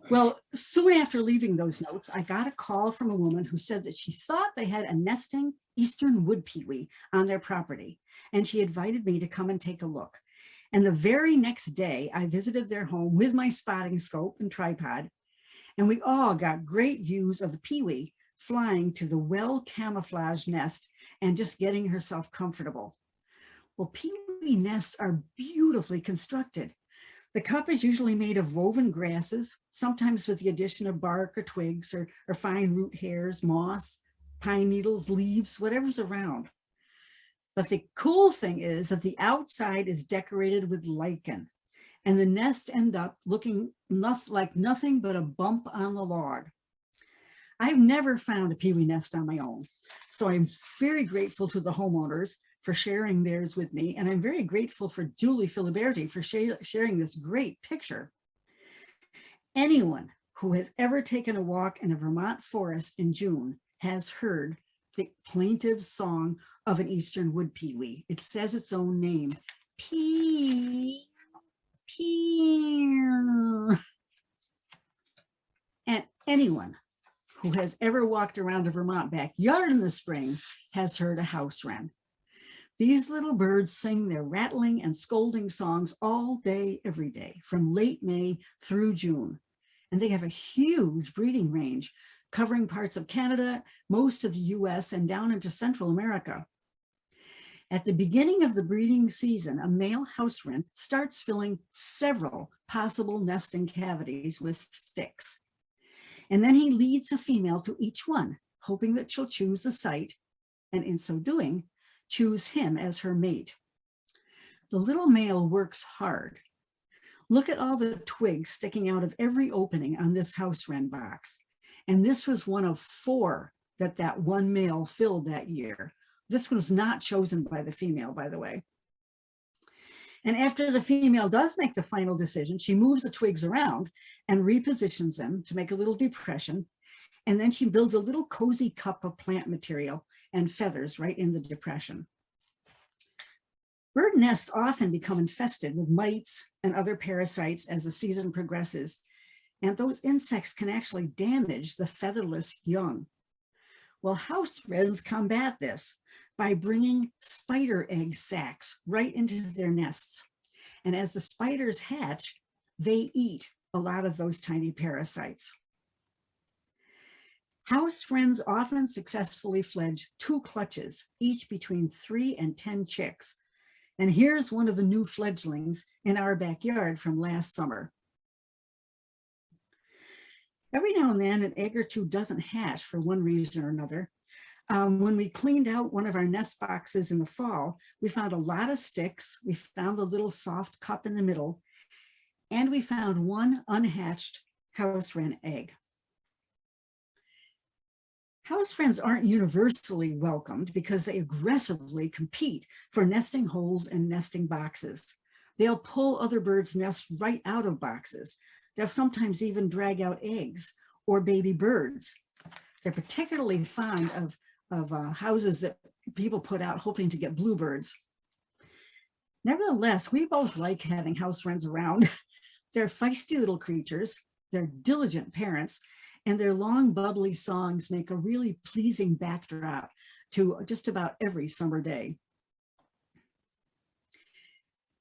Well, soon after leaving those notes, I got a call from a woman who said that she thought they had a nesting eastern wood pewee on their property, and she invited me to come and take a look. And the very next day, I visited their home with my spotting scope and tripod, and we all got great views of the pewee flying to the well-camouflaged nest and just getting herself comfortable. Well, pewee nests are beautifully constructed. The cup is usually made of woven grasses, sometimes with the addition of bark or twigs or fine root hairs, moss, pine needles, leaves, whatever's around. But the cool thing is that the outside is decorated with lichen, and the nests end up looking like nothing but a bump on the log. I've never found a pewee nest on my own, so I'm very grateful to the homeowners for sharing theirs with me, and I'm very grateful for Julie Filiberti for sharing this great picture. Anyone who has ever taken a walk in a Vermont forest in June has heard the plaintive song of an eastern wood pewee. It says its own name, pee, pee. And anyone who has ever walked around a Vermont backyard in the spring has heard a house wren. These little birds sing their rattling and scolding songs all day, every day, from late May through June. And they have a huge breeding range, covering parts of Canada, most of the US, and down into Central America. At the beginning of the breeding season, a male house wren starts filling several possible nesting cavities with sticks. And then he leads a female to each one, hoping that she'll choose the site, and in so doing, choose him as her mate. The little male works hard. Look at all the twigs sticking out of every opening on this house wren box. And this was one of 4 that one male filled that year. This was not chosen by the female, by the way. And after the female does make the final decision, she moves the twigs around and repositions them to make a little depression. And then she builds a little cozy cup of plant material and feathers right in the depression. Bird nests often become infested with mites and other parasites as the season progresses, and those insects can actually damage the featherless young. Well, house wrens combat this by bringing spider egg sacs right into their nests. And as the spiders hatch, they eat a lot of those tiny parasites. House wrens often successfully fledge 2 clutches, each between 3 and 10 chicks. And here's one of the new fledglings in our backyard from last summer. Every now and then, an egg or 2 doesn't hatch for one reason or another. When we cleaned out one of our nest boxes in the fall, we found a lot of sticks. We found a little soft cup in the middle, and we found one unhatched house wren egg. House wrens aren't universally welcomed because they aggressively compete for nesting holes and nesting boxes. They'll pull other birds' nests right out of boxes. They'll sometimes even drag out eggs or baby birds. They're particularly fond of houses that people put out hoping to get bluebirds. Nevertheless, we both like having house wrens around. They're feisty little creatures, they're diligent parents, and their long bubbly songs make a really pleasing backdrop to just about every summer day.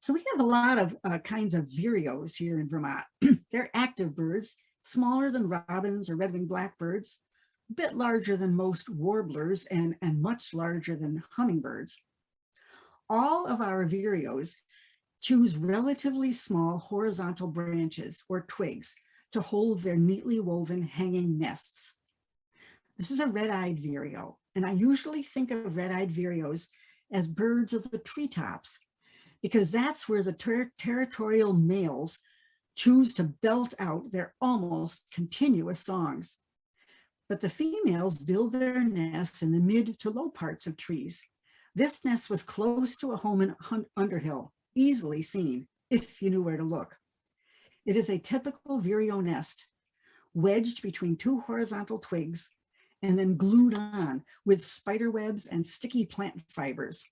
So we have a lot of kinds of vireos here in Vermont. They're active birds, smaller than robins or red-winged blackbirds, a bit larger than most warblers and much larger than hummingbirds. All of our vireos choose relatively small horizontal branches or twigs to hold their neatly woven hanging nests. This is a red-eyed vireo, and I usually think of red-eyed vireos as birds of the treetops, because that's where the territorial males choose to belt out their almost continuous songs. But the females build their nests in the mid to low parts of trees. This nest was close to a home in Underhill, easily seen if you knew where to look. It is a typical vireo nest, wedged between 2 horizontal twigs and then glued on with spider webs and sticky plant fibers.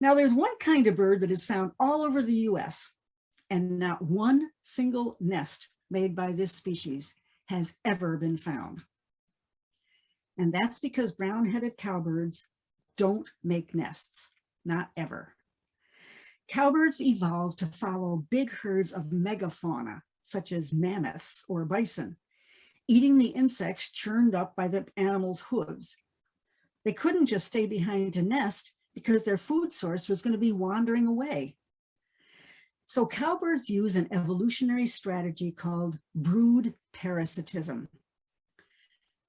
Now, there's one kind of bird that is found all over the US, and not one single nest made by this species has ever been found. And that's because brown-headed cowbirds don't make nests, not ever. Cowbirds evolved to follow big herds of megafauna, such as mammoths or bison, eating the insects churned up by the animal's hooves. They couldn't just stay behind to nest because their food source was going to be wandering away. So cowbirds use an evolutionary strategy called brood parasitism.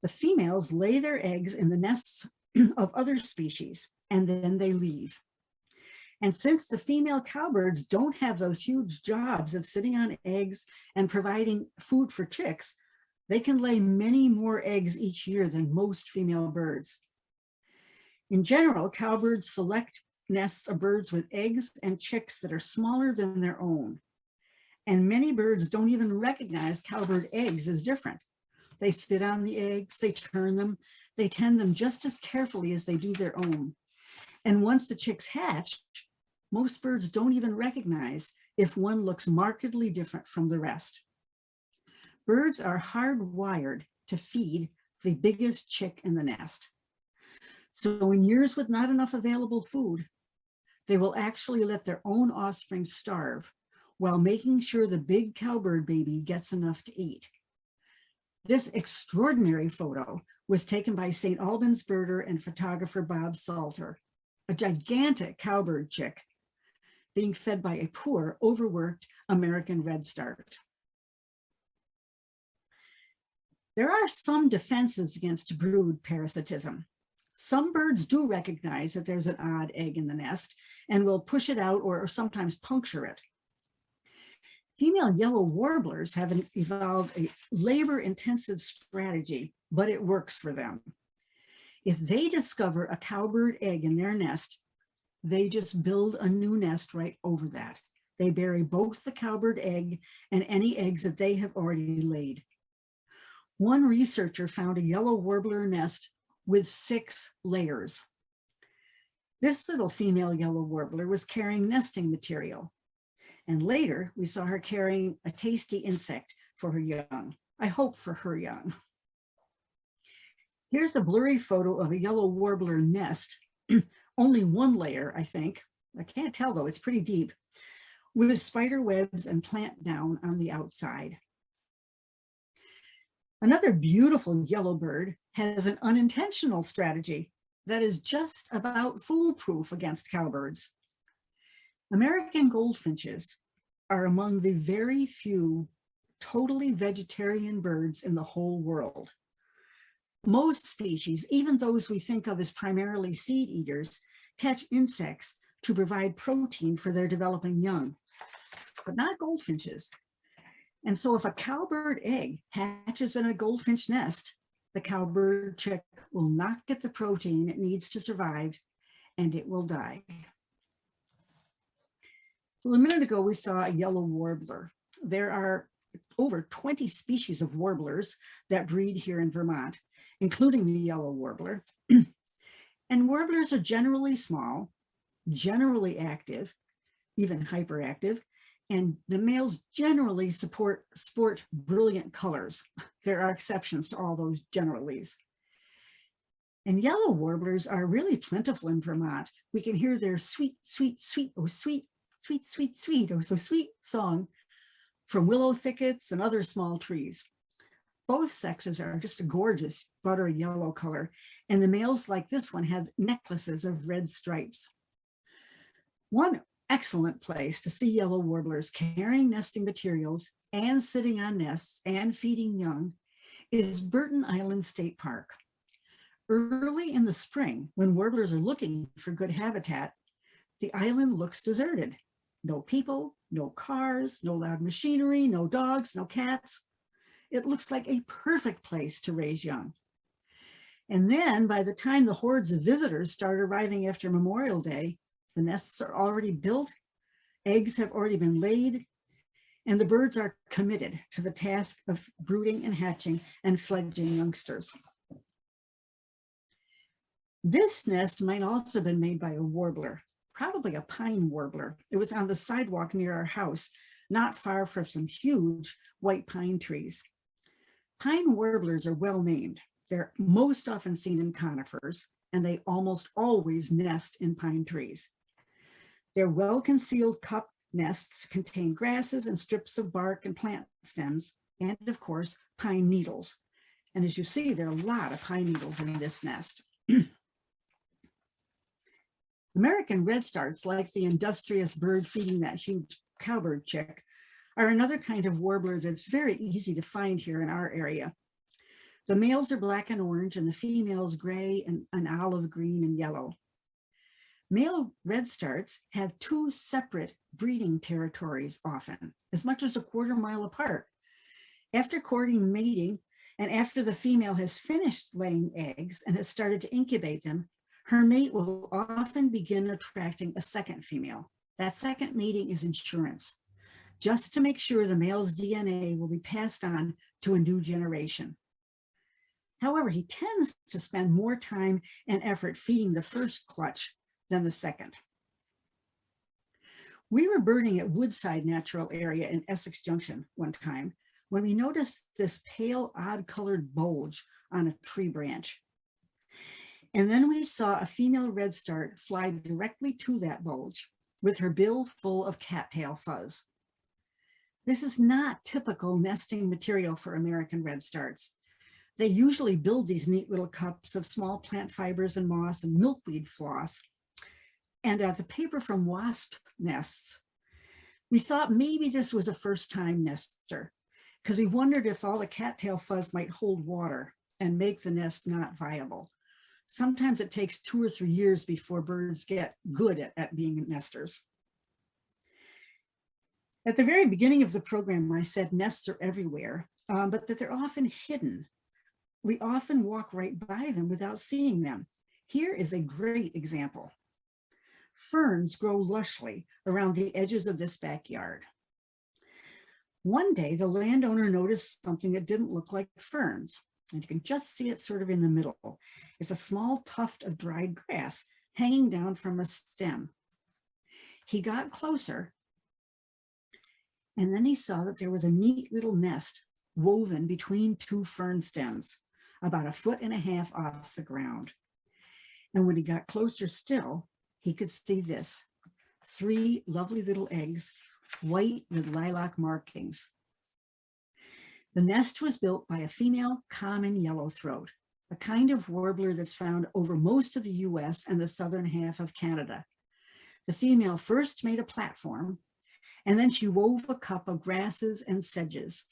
The females lay their eggs in the nests of other species, and then they leave. And since the female cowbirds don't have those huge jobs of sitting on eggs and providing food for chicks, they can lay many more eggs each year than most female birds. In general, cowbirds select nests of birds with eggs and chicks that are smaller than their own. And many birds don't even recognize cowbird eggs as different. They sit on the eggs, they turn them, they tend them just as carefully as they do their own. And once the chicks hatch, most birds don't even recognize if one looks markedly different from the rest. Birds are hardwired to feed the biggest chick in the nest. So in years with not enough available food, they will actually let their own offspring starve while making sure the big cowbird baby gets enough to eat. This extraordinary photo was taken by St. Albans birder and photographer Bob Salter, a gigantic cowbird chick being fed by a poor, overworked American redstart. There are some defenses against brood parasitism. Some birds do recognize that there's an odd egg in the nest and will push it out or sometimes puncture it. Female yellow warblers have evolved a labor-intensive strategy, but it works for them. If they discover a cowbird egg in their nest, they just build a new nest right over that. They bury both the cowbird egg and any eggs that they have already laid. One researcher found a yellow warbler nest with 6 layers. This little female yellow warbler was carrying nesting material. And later we saw her carrying a tasty insect for her young. I hope for her young. Here's a blurry photo of a yellow warbler nest, only 1 layer, I think. I can't tell though, it's pretty deep, with spider webs and plant down on the outside. Another beautiful yellow bird has an unintentional strategy that is just about foolproof against cowbirds. American goldfinches are among the very few totally vegetarian birds in the whole world. Most species, even those we think of as primarily seed eaters, catch insects to provide protein for their developing young, but not goldfinches. And so if a cowbird egg hatches in a goldfinch nest, the cowbird chick will not get the protein it needs to survive, and it will die. Well, a minute ago, we saw a yellow warbler. There are over 20 species of warblers that breed here in Vermont, including the yellow warbler. And warblers are generally small, generally active, even hyperactive, and the males generally sport brilliant colors. There are exceptions to all those generalities. And yellow warblers are really plentiful in Vermont. We can hear their sweet, sweet, sweet, oh sweet, sweet, sweet, sweet, oh so sweet song from willow thickets and other small trees. Both sexes are just a gorgeous buttery yellow color, and the males like this one have necklaces of red stripes. One excellent place to see yellow warblers carrying nesting materials and sitting on nests and feeding young is Burton Island State Park. Early in the spring, when warblers are looking for good habitat, the island looks deserted. No people, no cars, no loud machinery, no dogs, no cats. It looks like a perfect place to raise young. And then by the time the hordes of visitors start arriving after Memorial Day, the nests are already built, eggs have already been laid, and the birds are committed to the task of brooding and hatching and fledgling youngsters. This nest might also have been made by a warbler, probably a pine warbler. It was on the sidewalk near our house, not far from some huge white pine trees. Pine warblers are well named. They're most often seen in conifers, and they almost always nest in pine trees. Their well-concealed cup nests contain grasses and strips of bark and plant stems, and of course, pine needles. And as you see, there are a lot of pine needles in this nest. American redstarts, like the industrious bird feeding that huge cowbird chick, are another kind of warbler that's very easy to find here in our area. The males are black and orange, and the females gray and olive green and yellow. Male redstarts have 2 separate breeding territories often, as much as a quarter mile apart. After courting mating, and after the female has finished laying eggs and has started to incubate them, her mate will often begin attracting a second female. That second mating is insurance, just to make sure the male's DNA will be passed on to a new generation. However, he tends to spend more time and effort feeding the first clutch than the second. We were birding at Woodside Natural Area in Essex Junction one time when we noticed this pale, odd-colored bulge on a tree branch. And then we saw a female redstart fly directly to that bulge with her bill full of cattail fuzz. This is not typical nesting material for American redstarts. They usually build these neat little cups of small plant fibers and moss and milkweed floss, and the paper from wasp nests. We thought maybe this was a first-time nester, because we wondered if all the cattail fuzz might hold water and make the nest not viable. Sometimes it takes 2 or 3 years before birds get good at being nesters. At the very beginning of the program, I said nests are everywhere, but that they're often hidden. We often walk right by them without seeing them. Here is a great example. Ferns grow lushly around the edges of this backyard. One day, the landowner noticed something that didn't look like ferns, and you can just see it sort of in the middle. It's a small tuft of dried grass hanging down from a stem. He got closer, and then he saw that there was a neat little nest woven between 2 fern stems, about 1.5 feet off the ground. And when he got closer still, he could see this: 3 lovely little eggs, white with lilac markings. The nest was built by a female common yellowthroat, a kind of warbler that's found over most of the US and the southern half of Canada. The female first made a platform, and then she wove a cup of grasses and sedges.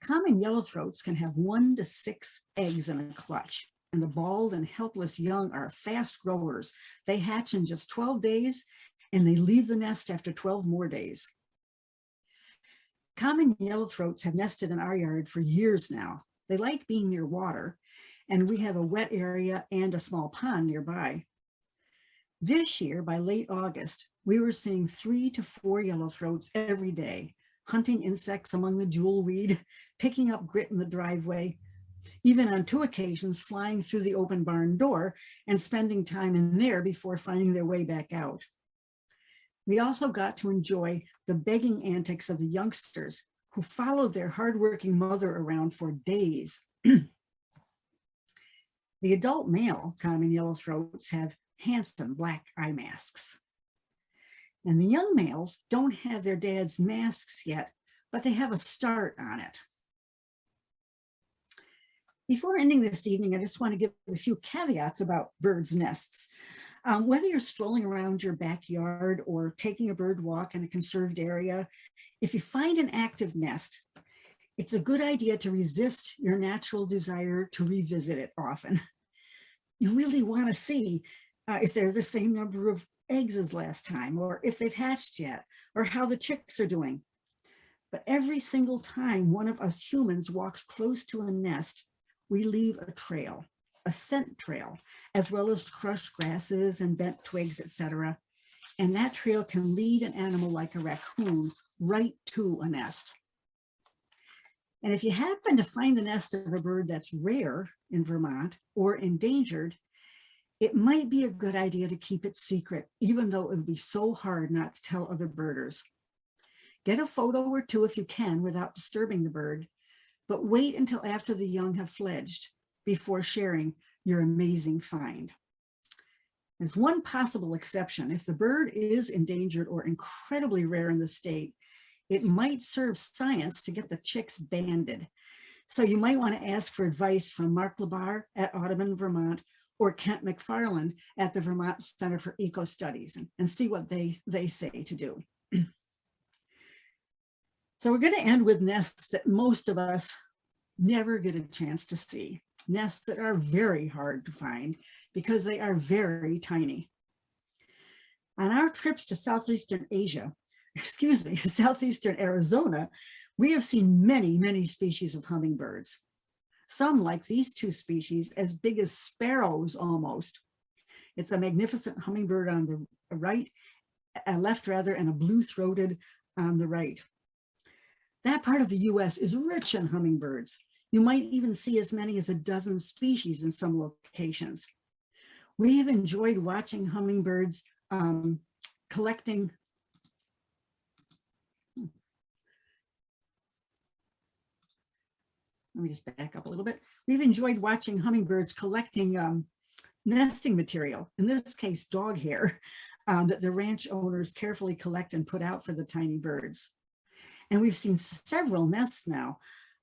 Common yellowthroats can have 1 to 6 eggs in a clutch, and the bald and helpless young are fast growers. They hatch in just 12 days, and they leave the nest after 12 more days. Common yellowthroats have nested in our yard for years now. They like being near water, and we have a wet area and a small pond nearby. This year, by late August, we were seeing 3 to 4 yellowthroats every day, hunting insects among the jewelweed, picking up grit in the driveway, even on 2 occasions flying through the open barn door and spending time in there before finding their way back out. We also got to enjoy the begging antics of the youngsters who followed their hardworking mother around for days. The adult male common yellowthroats have handsome black eye masks. And the young males don't have their dad's masks yet, but they have a start on it. Before ending this evening, I just want to give a few caveats about birds' nests. Whether you're strolling around your backyard or taking a bird walk in a conserved area, if you find an active nest, it's a good idea to resist your natural desire to revisit it often. You really want to see if they're the same number of eggs as last time, or if they've hatched yet, or how the chicks are doing. But every single time one of us humans walks close to a nest, we leave a trail, a scent trail, as well as crushed grasses and bent twigs, etc. And that trail can lead an animal like a raccoon right to a nest. And if you happen to find the nest of a bird that's rare in Vermont or endangered, it might be a good idea to keep it secret, even though it would be so hard not to tell other birders. Get a photo or 2 if you can without disturbing the bird, but wait until after the young have fledged before sharing your amazing find. There's one possible exception. If the bird is endangered or incredibly rare in the state, it might serve science to get the chicks banded. So you might want to ask for advice from Mark Labar at Audubon, Vermont, or Kent McFarland at the Vermont Center for Eco Studies and see what they say to do. So we're going to end with nests that most of us never get a chance to see. Nests that are very hard to find because they are very tiny. On our trips to Southeastern Arizona, we have seen many, many species of hummingbirds. Some, like these 2 species, as big as sparrows almost. It's a magnificent hummingbird on the right, left rather, and a blue-throated on the right. That part of the US is rich in hummingbirds. You might even see as many as a dozen species in some locations. We have enjoyed watching hummingbirds collecting. Let me just back up a little bit. We've enjoyed watching hummingbirds collecting nesting material, in this case, dog hair, that the ranch owners carefully collect and put out for the tiny birds. And we've seen several nests now.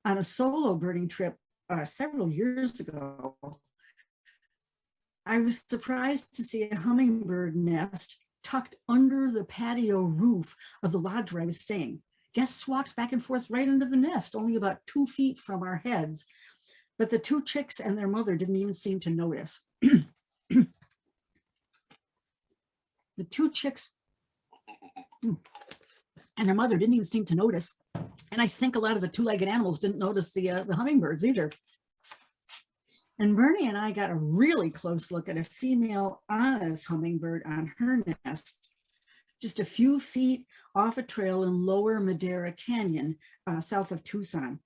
On a solo birding trip several years ago, I was surprised to see a hummingbird nest tucked under the patio roof of the lodge where I was staying. Guests walked back and forth right into the nest, only about 2 feet from our heads. But the 2 chicks and their mother didn't even seem to notice. The 2 chicks and their mother didn't even seem to notice. And I think a lot of the 2-legged animals didn't notice the hummingbirds either. And Bernie and I got a really close look at a female honest hummingbird on her nest, just a few feet off a trail in lower Madera Canyon, south of Tucson.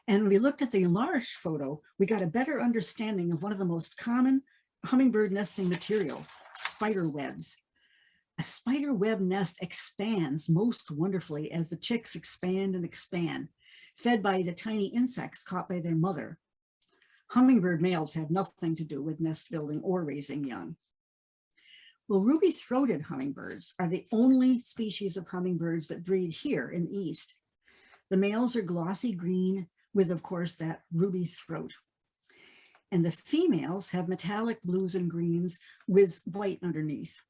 And when we looked at the enlarged photo, we got a better understanding of one of the most common hummingbird nesting material, spider webs. A spider web nest expands most wonderfully as the chicks expand and expand, fed by the tiny insects caught by their mother. Hummingbird males have nothing to do with nest building or raising young. Well, ruby-throated hummingbirds are the only species of hummingbirds that breed here in the East. The males are glossy green with, of course, that ruby throat. And the females have metallic blues and greens with white underneath.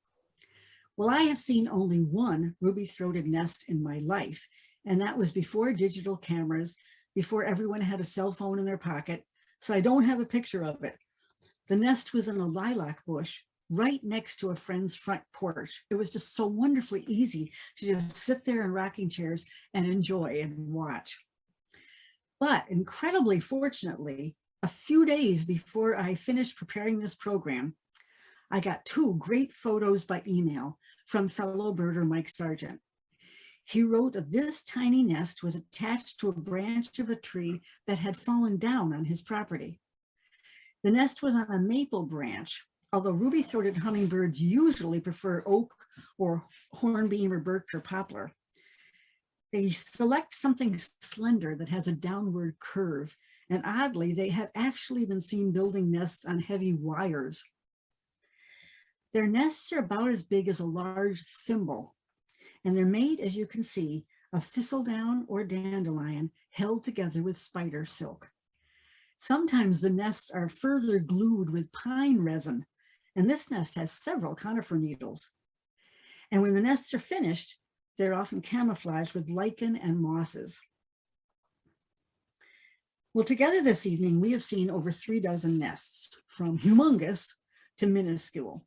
Well, I have seen only one ruby-throated nest in my life, and that was before digital cameras, before everyone had a cell phone in their pocket, so I don't have a picture of it. The nest was in a lilac bush right next to a friend's front porch. It was just so wonderfully easy to just sit there in rocking chairs and enjoy and watch. But incredibly fortunately, a few days before I finished preparing this program, I got 2 great photos by email from fellow birder Mike Sargent. He wrote that this tiny nest was attached to a branch of a tree that had fallen down on his property. The nest was on a maple branch, although ruby-throated hummingbirds usually prefer oak or hornbeam or birch or poplar. They select something slender that has a downward curve, and oddly, they have actually been seen building nests on heavy wires. Their nests are about as big as a large thimble, and they're made, as you can see, of thistledown or dandelion held together with spider silk. Sometimes the nests are further glued with pine resin, and this nest has several conifer needles. And when the nests are finished, they're often camouflaged with lichen and mosses. Well, together this evening, we have seen over 3 dozen nests, from humongous to minuscule.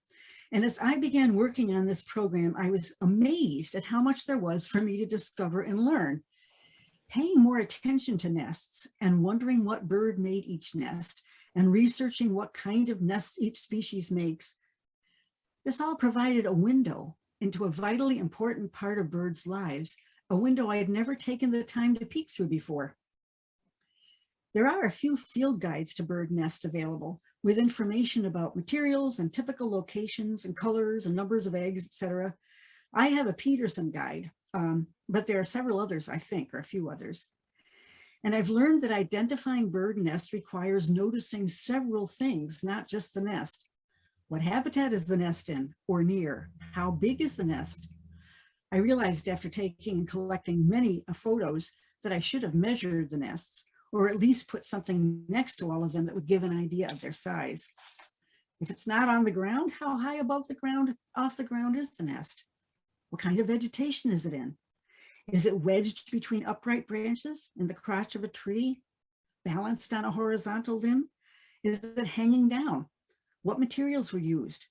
And as I began working on this program, I was amazed at how much there was for me to discover and learn. Paying more attention to nests and wondering what bird made each nest and researching what kind of nests each species makes, this all provided a window into a vitally important part of birds' lives, a window I had never taken the time to peek through before. There are a few field guides to bird nests available with information about materials and typical locations and colors and numbers of eggs, etc. I have a Peterson guide, but there are several others, I think, or a few others. And I've learned that identifying bird nests requires noticing several things, not just the nest. What habitat is the nest in or near? How big is the nest? I realized after taking and collecting many photos that I should have measured the nests, or at least put something next to all of them that would give an idea of their size. If it's not on the ground, how high above the ground, off the ground is the nest? What kind of vegetation is it in? Is it wedged between upright branches in the crotch of a tree, balanced on a horizontal limb? Is it hanging down? What materials were used?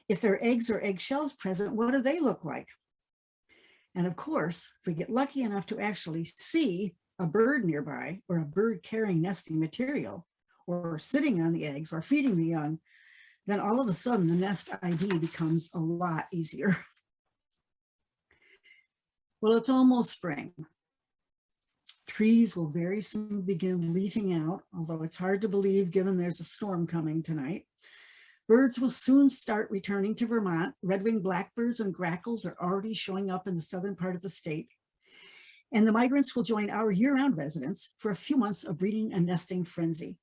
If there are eggs or eggshells present, what do they look like? And of course, if we get lucky enough to actually see a bird nearby or a bird carrying nesting material or sitting on the eggs or feeding the young, then all of a sudden the nest ID becomes a lot easier. Well, it's almost spring. Trees will very soon begin leafing out, although it's hard to believe given there's a storm coming tonight. Birds will soon start returning to Vermont. Red-winged blackbirds and grackles are already showing up in the southern part of the state. And the migrants will join our year-round residents for a few months of breeding and nesting frenzy.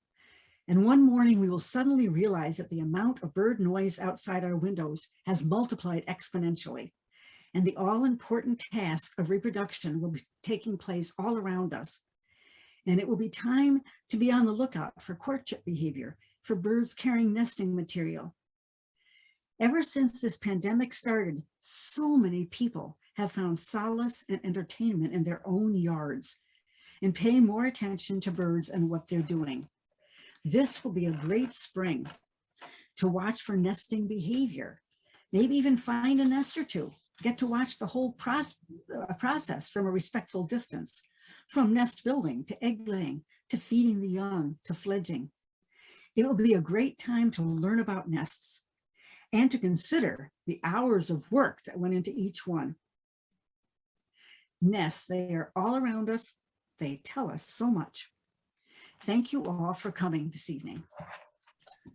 And one morning we will suddenly realize that the amount of bird noise outside our windows has multiplied exponentially. And the all-important task of reproduction will be taking place all around us. And it will be time to be on the lookout for courtship behavior, for birds carrying nesting material. Ever since this pandemic started, so many people have found solace and entertainment in their own yards and pay more attention to birds and what they're doing. This will be a great spring to watch for nesting behavior. Maybe even find a nest or two. Get to watch the whole process from a respectful distance, from nest building to egg laying, to feeding the young, to fledging. It will be a great time to learn about nests and to consider the hours of work that went into each one. Nests, they are all around us. They tell us so much. Thank you all for coming this evening.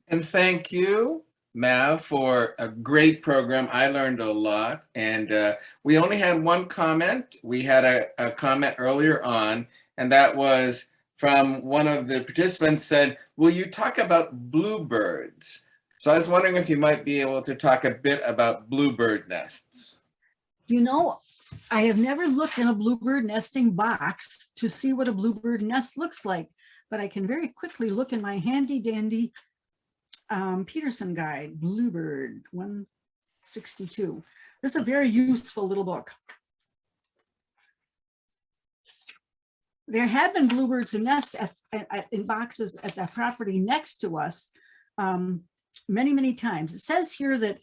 And thank you, Maeve, for a great program. I learned a lot. And we only had one comment. We had a comment earlier on, and that was from one of the participants said, will you talk about bluebirds? So I was wondering if you might be able to talk a bit about bluebird nests. You know, I have never looked in a bluebird nesting box to see what a bluebird nest looks like, but I can very quickly look in my handy dandy Peterson guide, Bluebird 162. This is a very useful little book. There have been bluebirds who nest in boxes at the property next to us many, many times. It says here that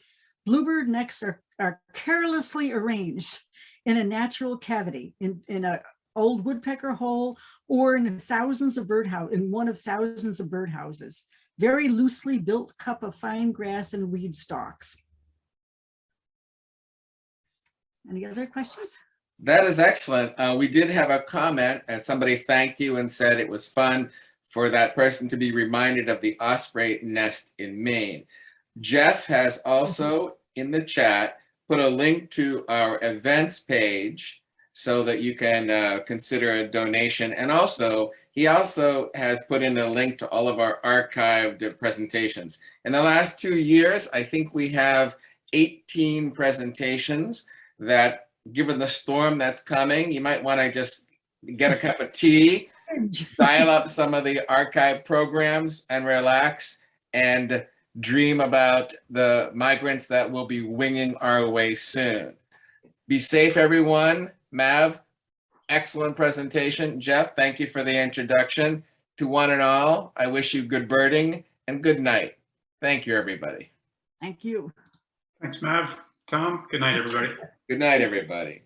bluebird nests are carelessly arranged in a natural cavity, in an old woodpecker hole, or in one of thousands of birdhouses. Very loosely built cup of fine grass and weed stalks. Any other questions? That is excellent. We did have a comment and somebody thanked you and said it was fun for that person to be reminded of the osprey nest in Maine. Jeff has also in the chat put a link to our events page so that you can consider a donation. And also, he also has put in a link to all of our archived presentations. In the last 2 years, I think we have 18 presentations that, given the storm that's coming, you might want to just get a cup of tea, dial up some of the archive programs and relax and dream about the migrants that will be winging our way soon. Be safe, everyone. Maeve, excellent presentation. Jeff, thank you for the introduction. To one and all, I wish you good birding and good night. Thank you, everybody. Thank you. Thanks, Mav. Tom, good night, everybody. Good night, everybody.